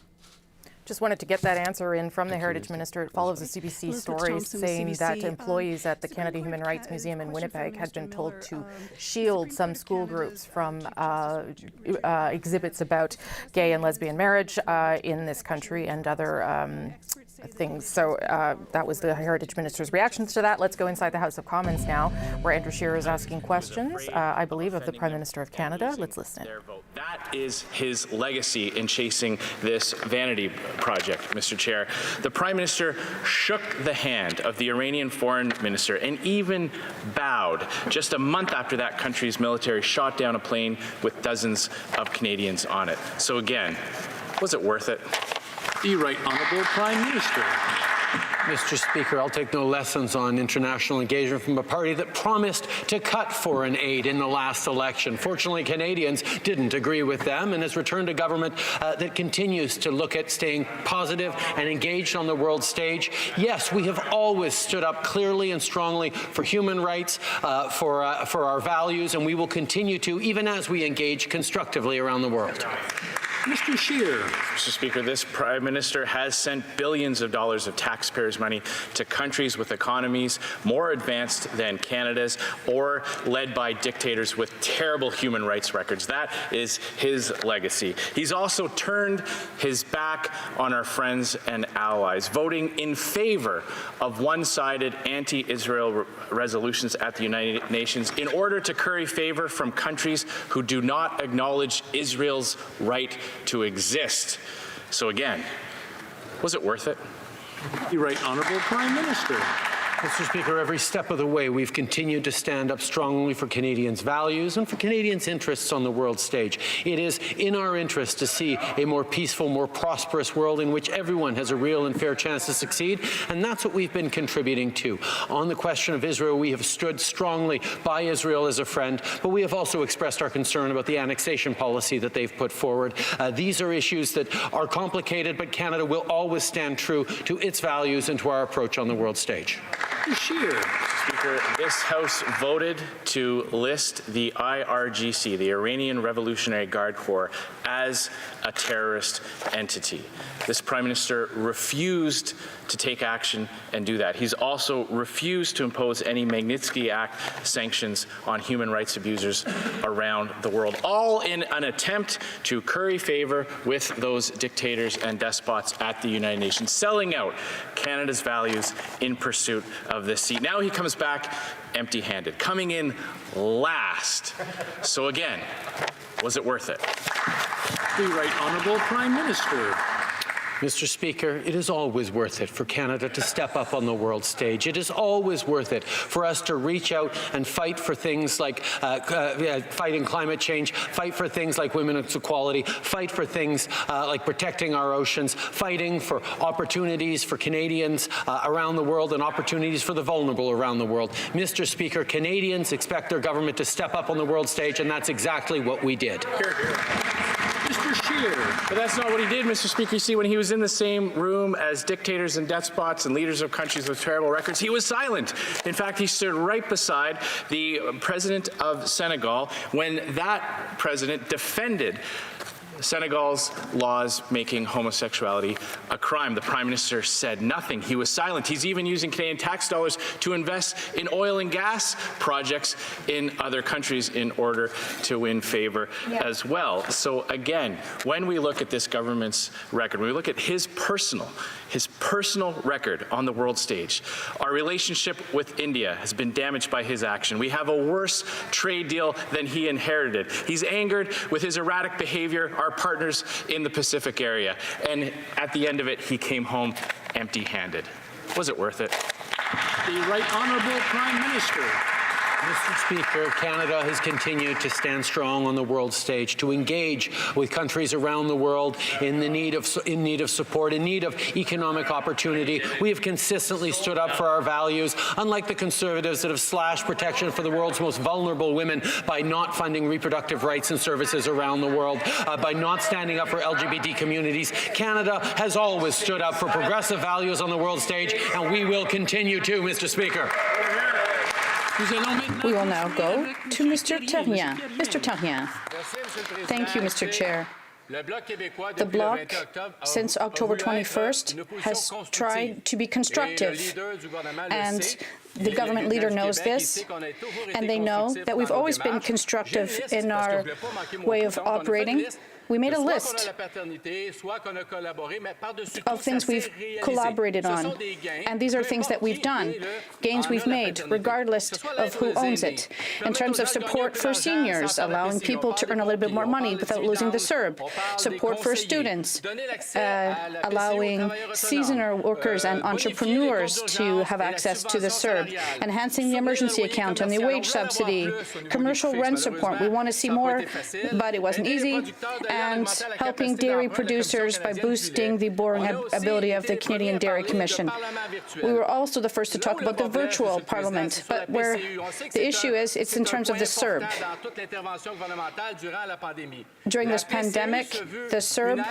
Just wanted to get that answer in from the Heritage Minister. It follows a CBC story saying that employees at the Canada Human Rights Museum in Winnipeg had been told to shield some school groups from exhibits about gay and lesbian marriage in this country and other things. So that was the Heritage Minister's reactions to that. Let's go inside the House of Commons now, where Andrew Scheer is asking questions, I believe, of the Prime Minister of Canada. Let's listen in. That is his legacy in chasing this vanity project, Mr. Chair. The Prime Minister shook the hand of the Iranian Foreign Minister and even bowed just a month after that country's military shot down a plane with dozens of Canadians on it. So again, was it worth it? The Right Honourable Prime Minister. Mr. Speaker, I'll take no lessons on international engagement from a party that promised to cut foreign aid in the last election. Fortunately, Canadians didn't agree with them and has returned a government that continues to look at staying positive and engaged on the world stage. Yes, we have always stood up clearly and strongly for human rights, for our values, and we will continue to, even as we engage constructively around the world. Mr. Scheer. Mr. Speaker, this Prime Minister has sent billions of dollars of taxpayers' money to countries with economies more advanced than Canada's or led by dictators with terrible human rights records. That is his legacy. He's also turned his back on our friends and allies, voting in favor of one-sided anti-Israel resolutions at the United Nations in order to curry favor from countries who do not acknowledge Israel's right to exist. So again, was it worth it? The Right Honourable Prime Minister. Mr. Speaker, every step of the way we've continued to stand up strongly for Canadians' values and for Canadians' interests on the world stage. It is in our interest to see a more peaceful, more prosperous world in which everyone has a real and fair chance to succeed, and that's what we've been contributing to. On the question of Israel, we have stood strongly by Israel as a friend, but we have also expressed our concern about the annexation policy that they've put forward. These are issues that are complicated, but Canada will always stand true to its values and to our approach on the world stage. Speaker, this House voted to list the IRGC, the Iranian Revolutionary Guard Corps, as a terrorist entity. This Prime Minister refused to take action and do that. He's also refused to impose any Magnitsky Act sanctions on human rights abusers around the world, all in an attempt to curry favor with those dictators and despots at the United Nations, selling out Canada's values in pursuit of this seat. Now he comes back empty-handed, coming in last. So again, was it worth it? The Right Honourable Prime Minister. Mr. Speaker, it is always worth it for Canada to step up on the world stage. It is always worth it for us to reach out and fight for things like fighting climate change, fight for things like women's equality, fight for things like protecting our oceans, fighting for opportunities for Canadians around the world and opportunities for the vulnerable around the world. Mr. Speaker, Canadians expect their government to step up on the world stage, and that's exactly what we did. Here, here. Mr. Scheer. But that's not what he did, Mr. Speaker. You see, when he was in the same room as dictators and despots and leaders of countries with terrible records, he was silent. In fact, he stood right beside the president of Senegal when that president defended Senegal's laws making homosexuality a crime. The Prime Minister said nothing. He was silent. He's even using Canadian tax dollars to invest in oil and gas projects in other countries in order to win favor as well. So again, when we look at this government's record, when we look at his personal record on the world stage, our relationship with India has been damaged by his action. We have a worse trade deal than he inherited. He's angered with his erratic behavior, our partners in the Pacific area. And at the end of it, he came home empty-handed. Was it worth it? The Right Honourable Prime Minister. Mr. Speaker, Canada has continued to stand strong on the world stage, to engage with countries around the world in need of support, in need of economic opportunity. We have consistently stood up for our values, unlike the Conservatives that have slashed protection for the world's most vulnerable women by not funding reproductive rights and services around the world, by not standing up for LGBT communities. Canada has always stood up for progressive values on the world stage, and we will continue to, Mr. Speaker. We will now go to Mr. Terrien. Mr. Terrien. Thank you, Mr. Chair. The Bloc, since October 21st, has tried to be constructive, and the government leader knows this, and they know that we've always been constructive in our way of operating. We made a list of things we've collaborated on, and these are things that we've done, gains we've made, regardless of who owns it. In terms of support for seniors, allowing people to earn a little bit more money without losing the CERB, support for students, allowing seasonal workers and entrepreneurs to have access to the CERB, enhancing the emergency account and the wage subsidy, commercial rent support. We want to see more, but it wasn't easy. And helping dairy producers by boosting the borrowing ability of the Canadian Dairy Commission. We were also the first to talk about the virtual parliament, but where the issue is, it's in terms of the CERB. During this pandemic, the CERB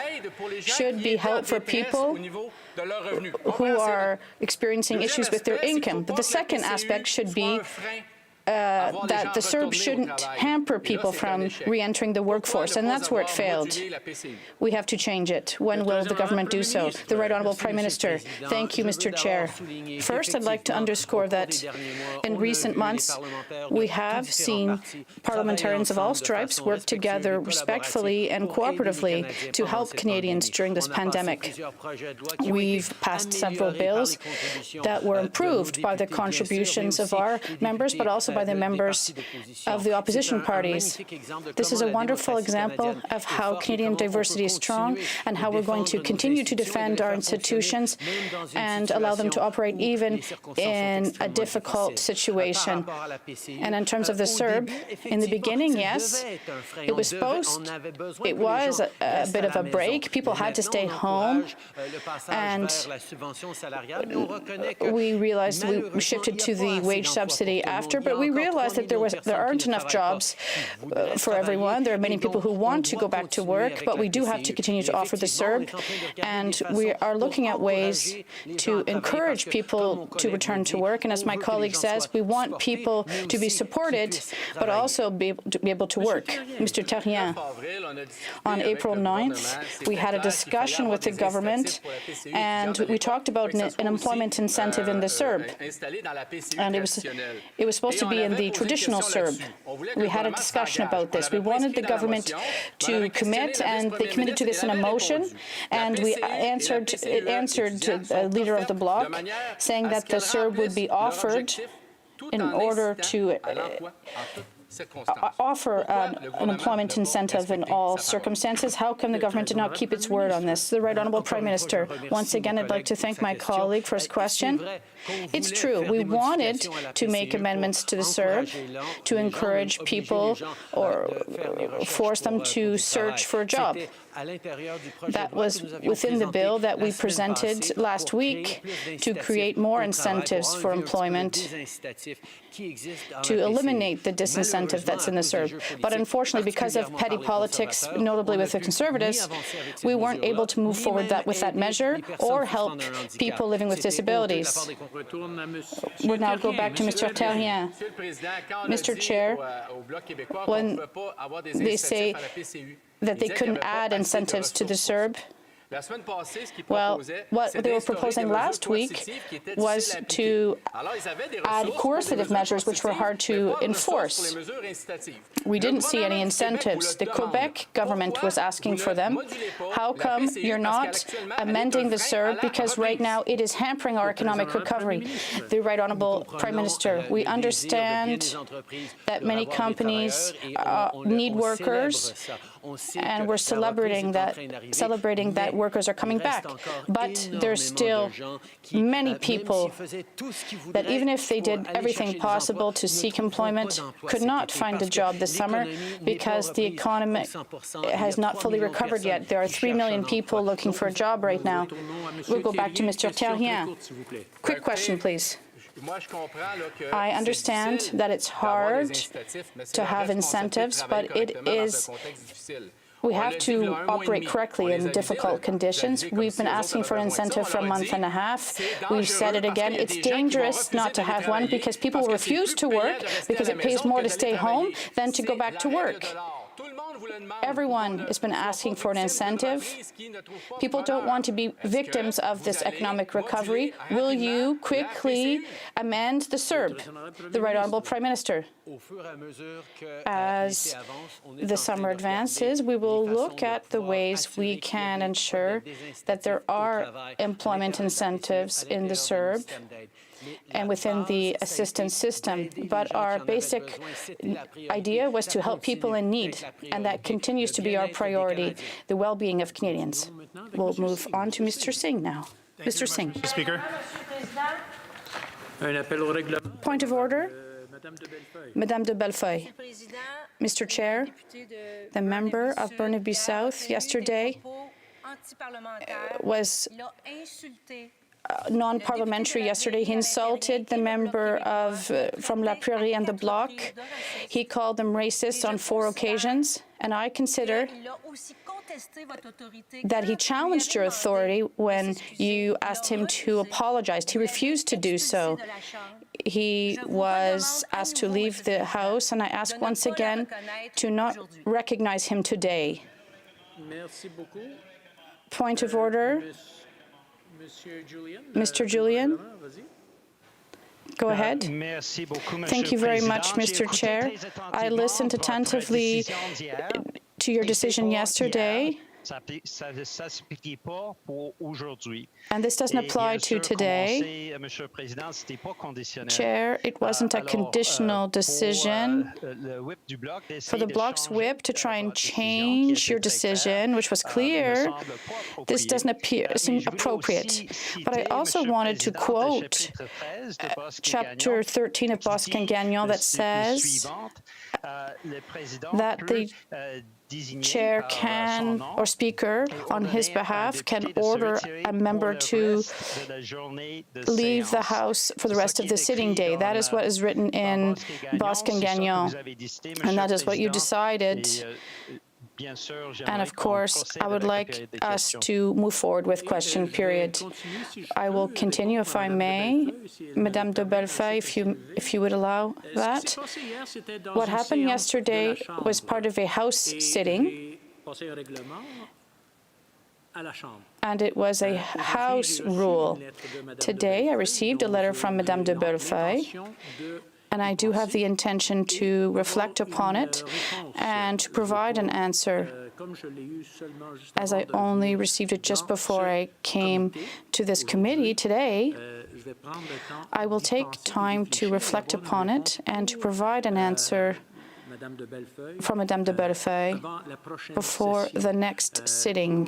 should be help for people who are experiencing issues with their income. But the second aspect should be that the CERB shouldn't hamper people from re-entering the workforce, and that's where it failed. We have to change it. When will the government do so? The Right Honourable Prime Minister. Thank you, Mr. Chair. First, I'd like to underscore that in recent months, we have seen parliamentarians of all stripes work together respectfully and cooperatively to help Canadians during this pandemic. We've passed several bills that were improved by the contributions of our members, but also by the members of the opposition parties. This is a wonderful example of how Canadian diversity is strong and how we're going to continue to defend our institutions and allow them to operate even in a difficult situation. And in terms of the CERB, in the beginning, yes, it was a bit of a break. People had to stay home, and we realized we shifted to the wage subsidy after, but we realized that there aren't enough jobs for everyone. There are many people who want to go back to work, but we do have to continue to offer the CERB, and we are looking at ways to encourage people to return to work. And as my colleague says, we want people to be supported, but also be able to work. Mr. Terrien, on April 9th, we had a discussion with the government, and we talked about an employment incentive in the CERB, and it was supposed to be in the traditional CERB. We had a discussion about this. We wanted the government to commit, and they committed to this in a motion, and it answered the leader of the Bloc, saying that the CERB would be offered in order to offer an employment incentive in all circumstances. How come the government did not keep its word on this? The Right Honourable Prime Minister. Once again, I'd like to thank my colleague for his question. It's true. We wanted to make amendments to the CERB to encourage people or force them to search for a job. That was within the bill that we presented last week to create more incentives for employment, to eliminate the disincentive that's in the CERB. But unfortunately, because of petty politics, notably with the Conservatives, we weren't able to move forward with that measure or help people living with disabilities. We'll now go back to Mr. Terrien. Mr. Chair, when they say that they couldn't add incentives to the CERB, well, what they were proposing last week was to add coercive measures which were hard to enforce. We didn't see any incentives. The Quebec government was asking for them. How come you're not amending the CERB? Because right now it is hampering our economic recovery. The Right Honourable Prime Minister, we understand that many companies need workers, and we're celebrating that workers are coming back. But there's still many people that even if they did everything possible to seek employment, could not find a job this summer because the economy has not fully recovered yet. There are 3 million people looking for a job right now. We'll go back to Mr. Terrien. Quick question, please. I understand that it's hard to have incentives, but we have to operate correctly in difficult conditions. We've been asking for an incentive for a month and a half. We've said it again. It's dangerous not to have one because people refuse to work because it pays more to stay home than to go back to work. Everyone has been asking for an incentive. People don't want to be victims of this economic recovery. Will you quickly amend the CERB? The Right Honourable Prime Minister. As the summer advances, we will look at the ways we can ensure that there are employment incentives in the CERB and within the assistance system. But our basic idea was to help people in need, and that continues to be our priority, the well-being of Canadians. We'll move on to Mr. Singh now. Mr. Singh. Speaker. Point of order. Madame de Bellefeuille. Mr. Chair, the member of Burnaby South yesterday was non-parliamentary yesterday. He insulted the member from La Prairie and the Bloc. He called them racist on 4 occasions, and I consider that he challenged your authority when you asked him to apologize. He refused to do so. He was asked to leave the House, and I ask once again to not recognize him today. Point of order. Mr. Julian, go ahead. Thank you very much, Mr. Chair. I listened attentively to your decision yesterday, and this doesn't apply to today. Chair, it wasn't a conditional decision for the Bloc's whip to try and change your decision, which was clear. This doesn't seem appropriate. But I also wanted to quote Chapter 13 of Boscan-Gagnon that says that the Chair can, or Speaker on his behalf, can order a member to leave the House for the rest of the sitting day. That is what is written in Boscan-Gagnon, and that is what you decided. And of course, I would like us to move forward with question period. I will continue, if I may. Madame de Bellefeuille, if you would allow that. What happened yesterday was part of a House sitting, and it was a House rule. Today, I received a letter from Madame de Bellefeuille, and I do have the intention to reflect upon it and to provide an answer, as I only received it just before I came to this committee today. I will take time to reflect upon it and to provide an answer from Madame de Bellefeuille before the next sitting.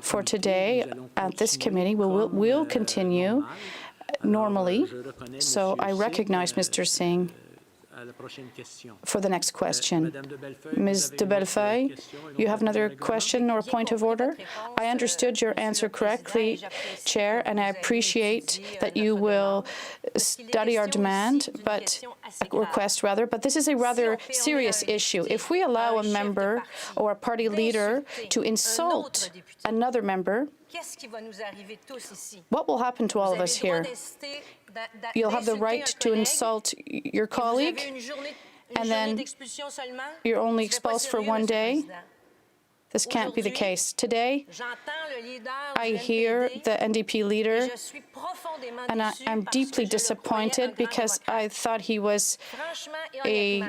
For today, at this committee, we'll continue normally, so I recognize Mr. Singh for the next question. Ms. de Bellefeuille, you have another question or point of order? I understood your answer correctly, Chair, and I appreciate that you will study our request, but this is a rather serious issue. If we allow a member or a party leader to insult another member, what will happen to all of us here? You'll have the right to insult your colleague, and then you're only expelled for one day? This can't be the case. Today, I hear the NDP leader, and I'm deeply disappointed because I thought he was a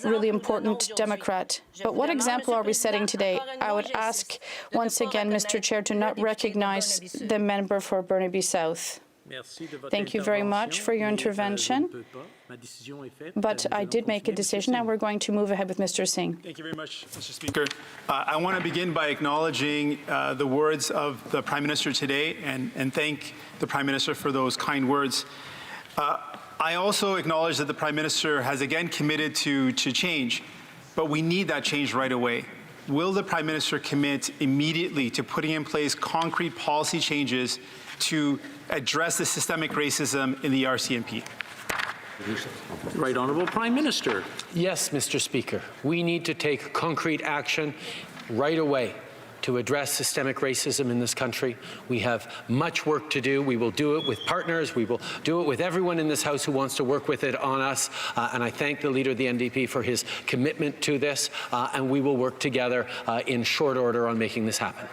really important Democrat. But what example are we setting today? I would ask once again, Mr. Chair, to not recognize the member for Burnaby South. Thank you very much for your intervention. But I did make a decision. Now we're going to move ahead with Mr. Singh. Thank you very much, Mr. Speaker. I want to begin by acknowledging the words of the Prime Minister today and thank the Prime Minister for those kind words. I also acknowledge that the Prime Minister has again committed to change, but we need that change right away. Will the Prime Minister commit immediately to putting in place concrete policy changes to address the systemic racism in the RCMP? Right Honourable Prime Minister. Yes, Mr. Speaker. We need to take concrete action right away to address systemic racism in this country. We have much work to do. We will do it with partners. We will do it with everyone in this House who wants to work with it on us. And I thank the Leader of the NDP for his commitment to this. And we will work together in short order on making this happen.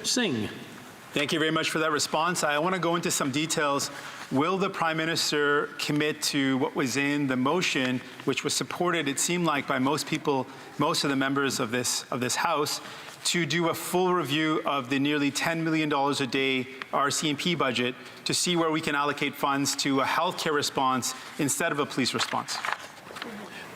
Singh. Thank you very much for that response. I want to go into some details. Will the Prime Minister commit to what was in the motion, which was supported, it seemed like, by most people, most of the members of this House, to do a full review of the nearly $10 million a day RCMP budget to see where we can allocate funds to a healthcare response instead of a police response?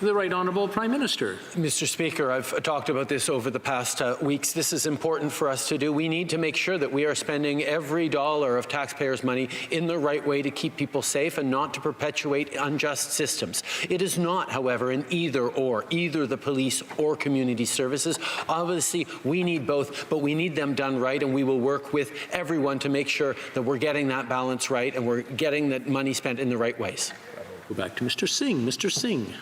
The Right Honourable Prime Minister. Mr. Speaker, I've talked about this over the past weeks. This is important for us to do. We need to make sure that we are spending every dollar of taxpayers' money in the right way to keep people safe and not to perpetuate unjust systems. It is not, however, an either-or, either the police or community services. Obviously, we need both, but we need them done right, and we will work with everyone to make sure that we're getting that balance right and we're getting that money spent in the right ways. Go back to Mr. Singh. Mr. Singh.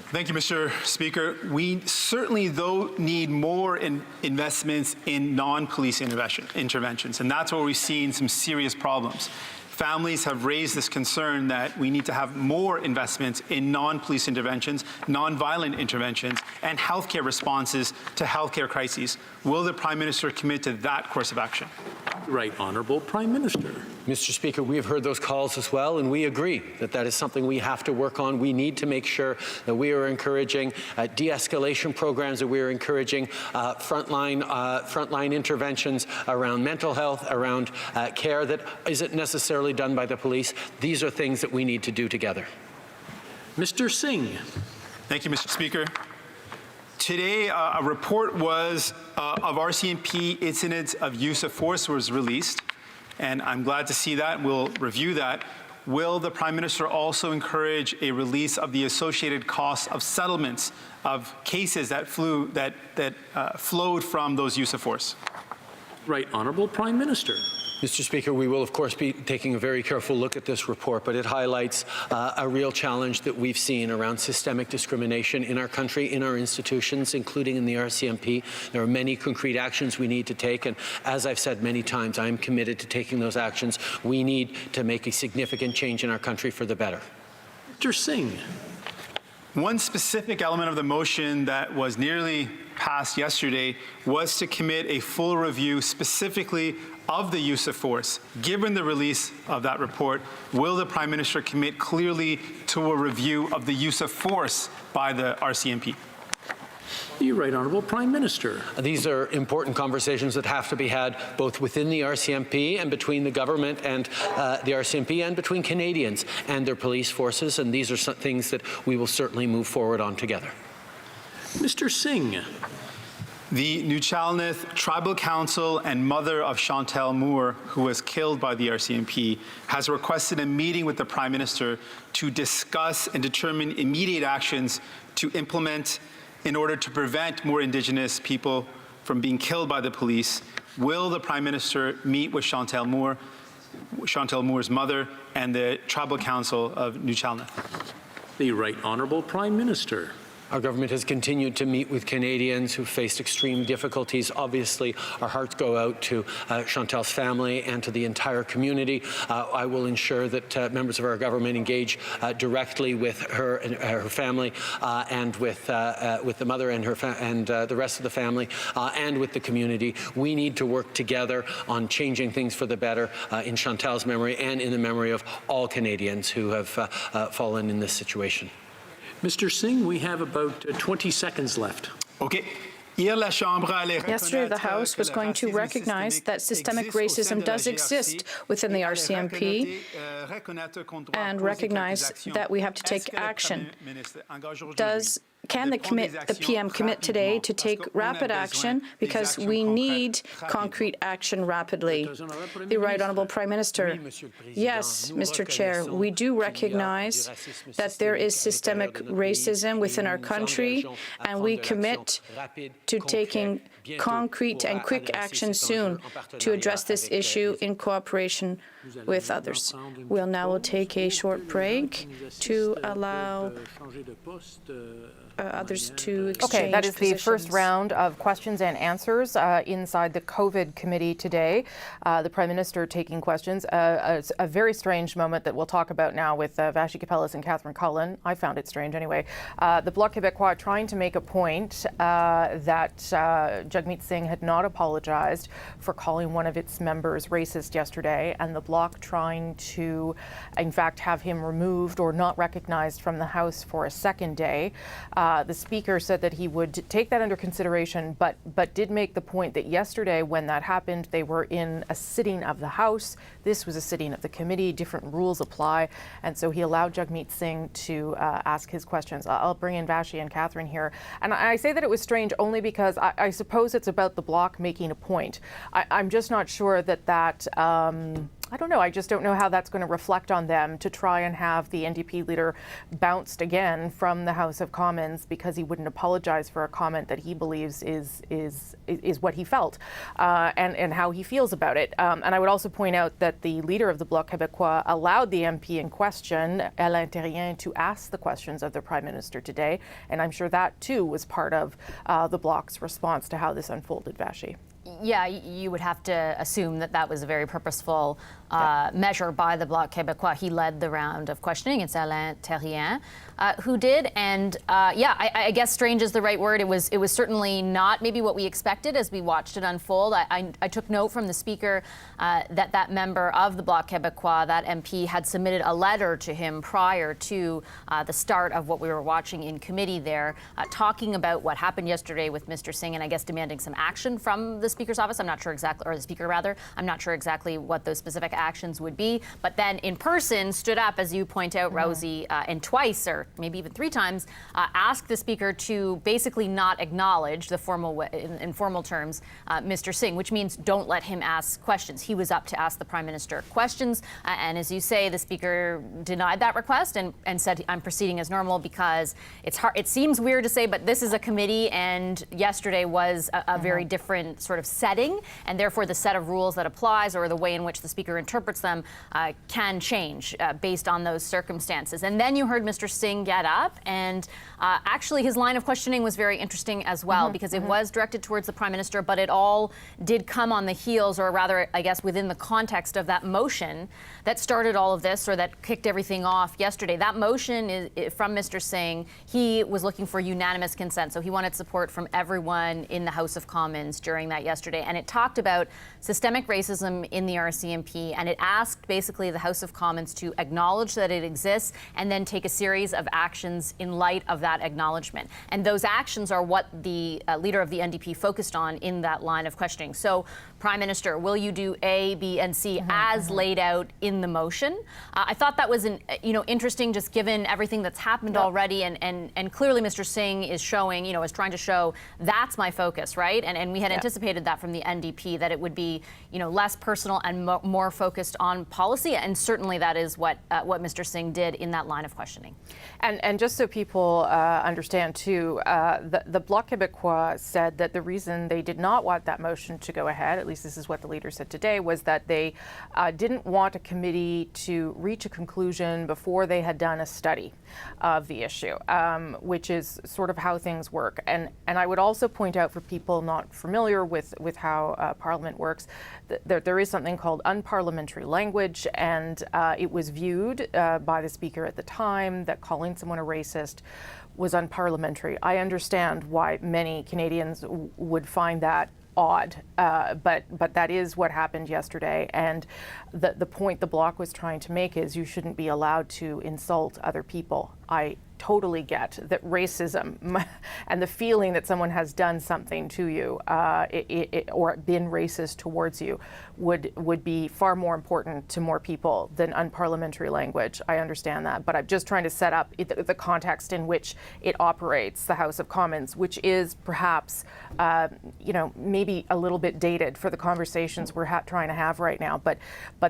Thank you, Mr. Speaker. We certainly, though, need more investments in non-police interventions, and that's where we've seen some serious problems. Families have raised this concern that we need to have more investments in non-police interventions, non-violent interventions, and healthcare responses to healthcare crises. Will the Prime Minister commit to that course of action? Right Honourable Prime Minister. Mr. Speaker, we have heard those calls as well, and we agree that that is something we have to work on. We need to make sure that we are encouraging de-escalation programs, that we are encouraging frontline interventions around mental health, around care that isn't necessarily done by the police. These are things that we need to do together. Mr. Singh. Thank you, Mr. Speaker. Today, a report of RCMP incidents of use of force was released, and I'm glad to see that. We'll review that. Will the Prime Minister also encourage a release of the associated costs of settlements of cases that flowed from those use of force? Right Honourable Prime Minister. Mr. Speaker, we will, of course, be taking a very careful look at this report, but it highlights a real challenge that we've seen around systemic discrimination in our country, in our institutions, including in the RCMP. There are many concrete actions we need to take, and as I've said many times, I am committed to taking those actions. We need to make a significant change in our country for the better. Mr. Singh. One specific element of the motion that was nearly passed yesterday was to commit a full review specifically of the use of force. Given the release of that report, will the Prime Minister commit clearly to a review of the use of force by the RCMP? The Right Honourable Prime Minister. These are important conversations that have to be had both within the RCMP and between the government and the RCMP and between Canadians and their police forces, and these are some things that we will certainly move forward on together. Mr. Singh. The Nuchalnath Tribal Council and mother of Chantal Moore, who was killed by the RCMP, has requested a meeting with the Prime Minister to discuss and determine immediate actions to implement in order to prevent more Indigenous people from being killed by the police. Will the Prime Minister meet with Chantal Moore's mother, and the Tribal Council of Nuchalnath? The Right Honourable Prime Minister. Our government has continued to meet with Canadians who faced extreme difficulties. Obviously, our hearts go out to Chantal's family and to the entire community. I will ensure that members of our government engage directly with her and her family, and with the mother and her the rest of the family, and with the community. We need to work together on changing things for the better in Chantal's memory and in the memory of all Canadians who have fallen in this situation. Mr. Singh, we have about 20 seconds left. Okay. Yesterday, the House was going to recognize that systemic racism does exist within the RCMP and recognize that we have to take action. Can the PM commit today to take rapid action, because we need concrete action rapidly? The Right Honourable Prime Minister. Yes, Mr. Chair, we do recognize that there is systemic racism within our country, and we commit to taking concrete and quick action soon to address this issue in cooperation with others. We'll now take a short break to allow others to exchange Okay, that is positions. the first round of questions and answers inside the COVID committee today. The Prime Minister taking questions. A very strange moment that we'll talk about now with Vashi Kapelas and Catherine Cullen. I found it strange anyway. The Bloc Québécois trying to make a point that Jagmeet Singh had not apologized for calling one of its members racist yesterday, and the Bloc trying to, in fact, have him removed or not recognized from the House for a second day. The Speaker said that he would take that under consideration, but did make the point that yesterday when that happened, they were in a sitting of the House. This was a sitting of the committee. Different rules apply. And so he allowed Jagmeet Singh to ask his questions. I'll bring in Vashi and Catherine here. And I say that it was strange only because I suppose it's about the Bloc making a point. I'm just not sure that I don't know. I just don't know how that's going to reflect on them to try and have the NDP leader bounced again from the House of Commons because he wouldn't apologize for a comment that he believes is what he felt and how he feels about it. And I would also point out that the leader of the Bloc Québécois allowed the MP in question, Alain Terrien, to ask the questions of the Prime Minister today. And I'm sure that too was part of the Bloc's response to how this unfolded, Vashi. Yeah, you would have to assume that that was a very purposeful measure by the Bloc Québécois. He led the round of questioning. It's Alain Terrien who did. And I guess strange is the right word. It was certainly not maybe what we expected as we watched it unfold. I took note from the Speaker that member of the Bloc Québécois, that MP, had submitted a letter to him prior to the start of what we were watching in committee there, talking about what happened yesterday with Mr. Singh and I guess demanding some action from the Speaker's office. I'm not sure exactly, or the Speaker rather, I'm not sure exactly what those specific actions would be, but then in person stood up, as you point out, Rosie, and twice or maybe even three times asked the Speaker to basically not acknowledge the in formal terms Mr. Singh, which means don't let him ask questions. He was up to ask the Prime Minister questions, and as you say, the Speaker denied that request and said, I'm proceeding as normal because it's hard. It seems weird to say, but this is a committee, and yesterday was a very different sort of setting, and therefore the set of rules that applies or the way in which the Speaker interprets them can change based on those circumstances. And then you heard Mr. Singh get up, and actually his line of questioning was very interesting as well, because it was directed towards the Prime Minister, but it all did come on the heels, or rather, I guess, within the context of that motion that started all of this, or that kicked everything off yesterday. That motion is from Mr. Singh. He was looking for unanimous consent, so he wanted support from everyone in the House of Commons during that yesterday, and it talked about systemic racism in the RCMP, and it asked basically the House of Commons to acknowledge that it exists and then take a series of actions in light of that acknowledgement. And those actions are what the leader of the NDP focused on in that line of questioning. So, Prime Minister, will you do A, B, and C as laid out in the motion? I thought that was interesting, just given everything that's happened already, and clearly Mr. Singh is showing, is trying to show that's my focus, right? And we had anticipated that from the NDP, that it would be, less personal and more focused on policy, and certainly that is what Mr. Singh did in that line of questioning. And just so people understand too, the Bloc Québécois said that the reason they did not want that motion to go ahead, at least this is what the leader said today, was that they didn't want a committee to reach a conclusion before they had done a study of the issue, which is sort of how things work. And I would also point out for people not familiar with how Parliament works, that there is something called unparliamentary language, and it was viewed by the Speaker at the time that calling someone a racist was unparliamentary. I understand why many Canadians would find that odd, but that is what happened yesterday, and the point the Bloc was trying to make is you shouldn't be allowed to insult other people I totally get that racism and the feeling that someone has done something to you or been racist towards you would be far more important to more people than unparliamentary language. I understand that, but I'm just trying to set up the context in which it operates, the House of Commons, which is perhaps, maybe a little bit dated for the conversations we're trying to have right now. But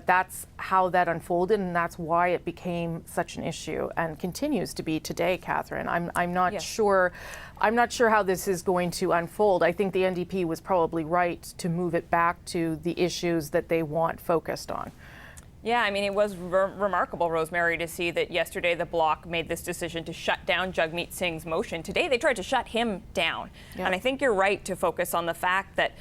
that's how that unfolded, and that's why it became such an issue and continues to be today, Catherine. I'm not sure. I'm not sure how this is going to unfold. I think the NDP was probably right to move it back to the issues that they want focused on. Yeah, I mean, it was remarkable, Rosemary, to see that yesterday the Bloc made this decision to shut down Jagmeet Singh's motion. Today they tried to shut him down. Yeah. And I think you're right to focus on the fact that,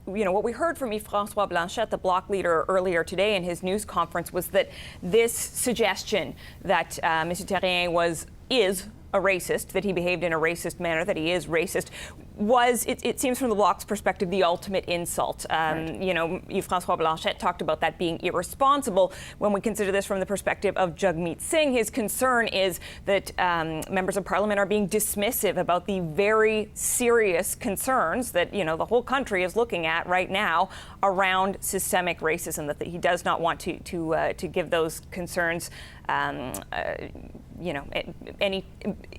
what we heard from Yves-François Blanchet, the Bloc leader, earlier today in his news conference was that this suggestion that Mr. Terrien is a racist, that he behaved in a racist manner, that he is racist, was, it seems from the Bloc's perspective, the ultimate insult. Right. Yves-François Blanchet talked about that being irresponsible. When we consider this from the perspective of Jagmeet Singh, his concern is that members of parliament are being dismissive about the very serious concerns that, the whole country is looking at right now around systemic racism, that he does not want to give those concerns any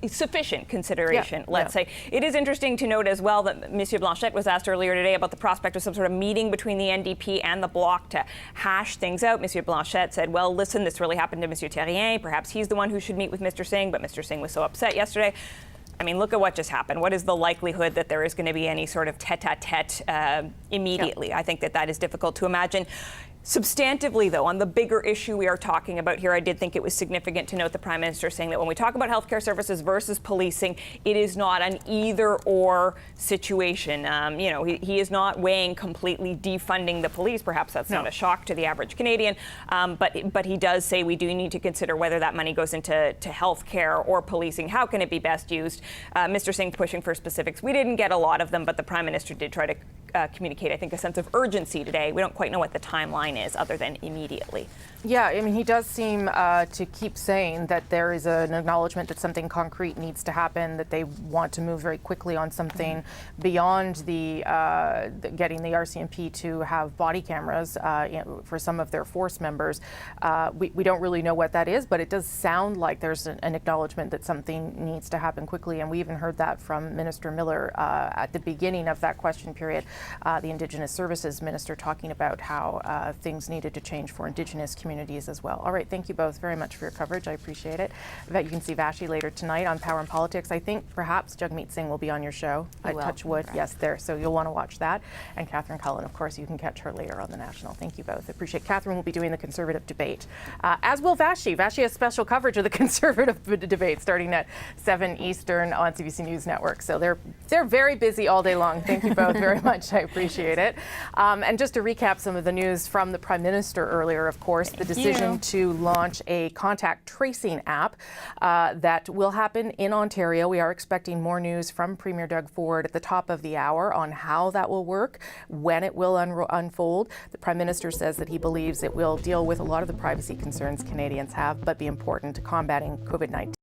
sufficient consideration, let's say. It is interesting to note as well that Monsieur Blanchet was asked earlier today about the prospect of some sort of meeting between the NDP and the Bloc to hash things out. Monsieur Blanchet said, well, listen, this really happened to Monsieur Terrien. Perhaps he's the one who should meet with Mr. Singh, but Mr. Singh was so upset yesterday. I mean, look at what just happened. What is the likelihood that there is going to be any sort of tete-a-tete immediately? I think that is difficult to imagine. Substantively, though, on the bigger issue we are talking about here, I did think it was significant to note the Prime Minister saying that when we talk about healthcare services versus policing, it is not an either-or situation. He is not weighing completely defunding the police. Perhaps that's not a shock to the average Canadian, but he does say we do need to consider whether that money goes into healthcare or policing. How can it be best used? Mr. Singh pushing for specifics. We didn't get a lot of them, but the Prime Minister did try to communicate, I think, a sense of urgency today. We don't quite know what the timeline is other than immediately. Yeah, I mean, he does seem to keep saying that there is an acknowledgement that something concrete needs to happen, that they want to move very quickly on something beyond the getting the RCMP to have body cameras for some of their force members. We don't really know what that is, but it does sound like there's an acknowledgement that something needs to happen quickly, and we even heard that from Minister Miller at the beginning of that question period, the Indigenous Services Minister talking about how things needed to change for Indigenous communities as well. All right, thank you both very much for your coverage. I appreciate it. I bet you can see Vashi later tonight on Power and Politics. I think perhaps Jagmeet Singh will be on your show. I touch wood. Yes, there. So you'll want to watch that. And Catherine Cullen, of course, you can catch her later on the National. Thank you both. I appreciate it. Catherine will be doing the Conservative debate, as will Vashi. Vashi has special coverage of the Conservative debate starting at 7 Eastern on CBC News Network. So they're very busy all day long. Thank you both very much. I appreciate it. And just to recap some of the news from the Prime Minister earlier, of course, the decision to launch a contact tracing app that will happen in Ontario. We are expecting more news from Premier Doug Ford at the top of the hour on how that will work, when it will unfold. The Prime Minister says that he believes it will deal with a lot of the privacy concerns Canadians have, but be important to combating COVID-19.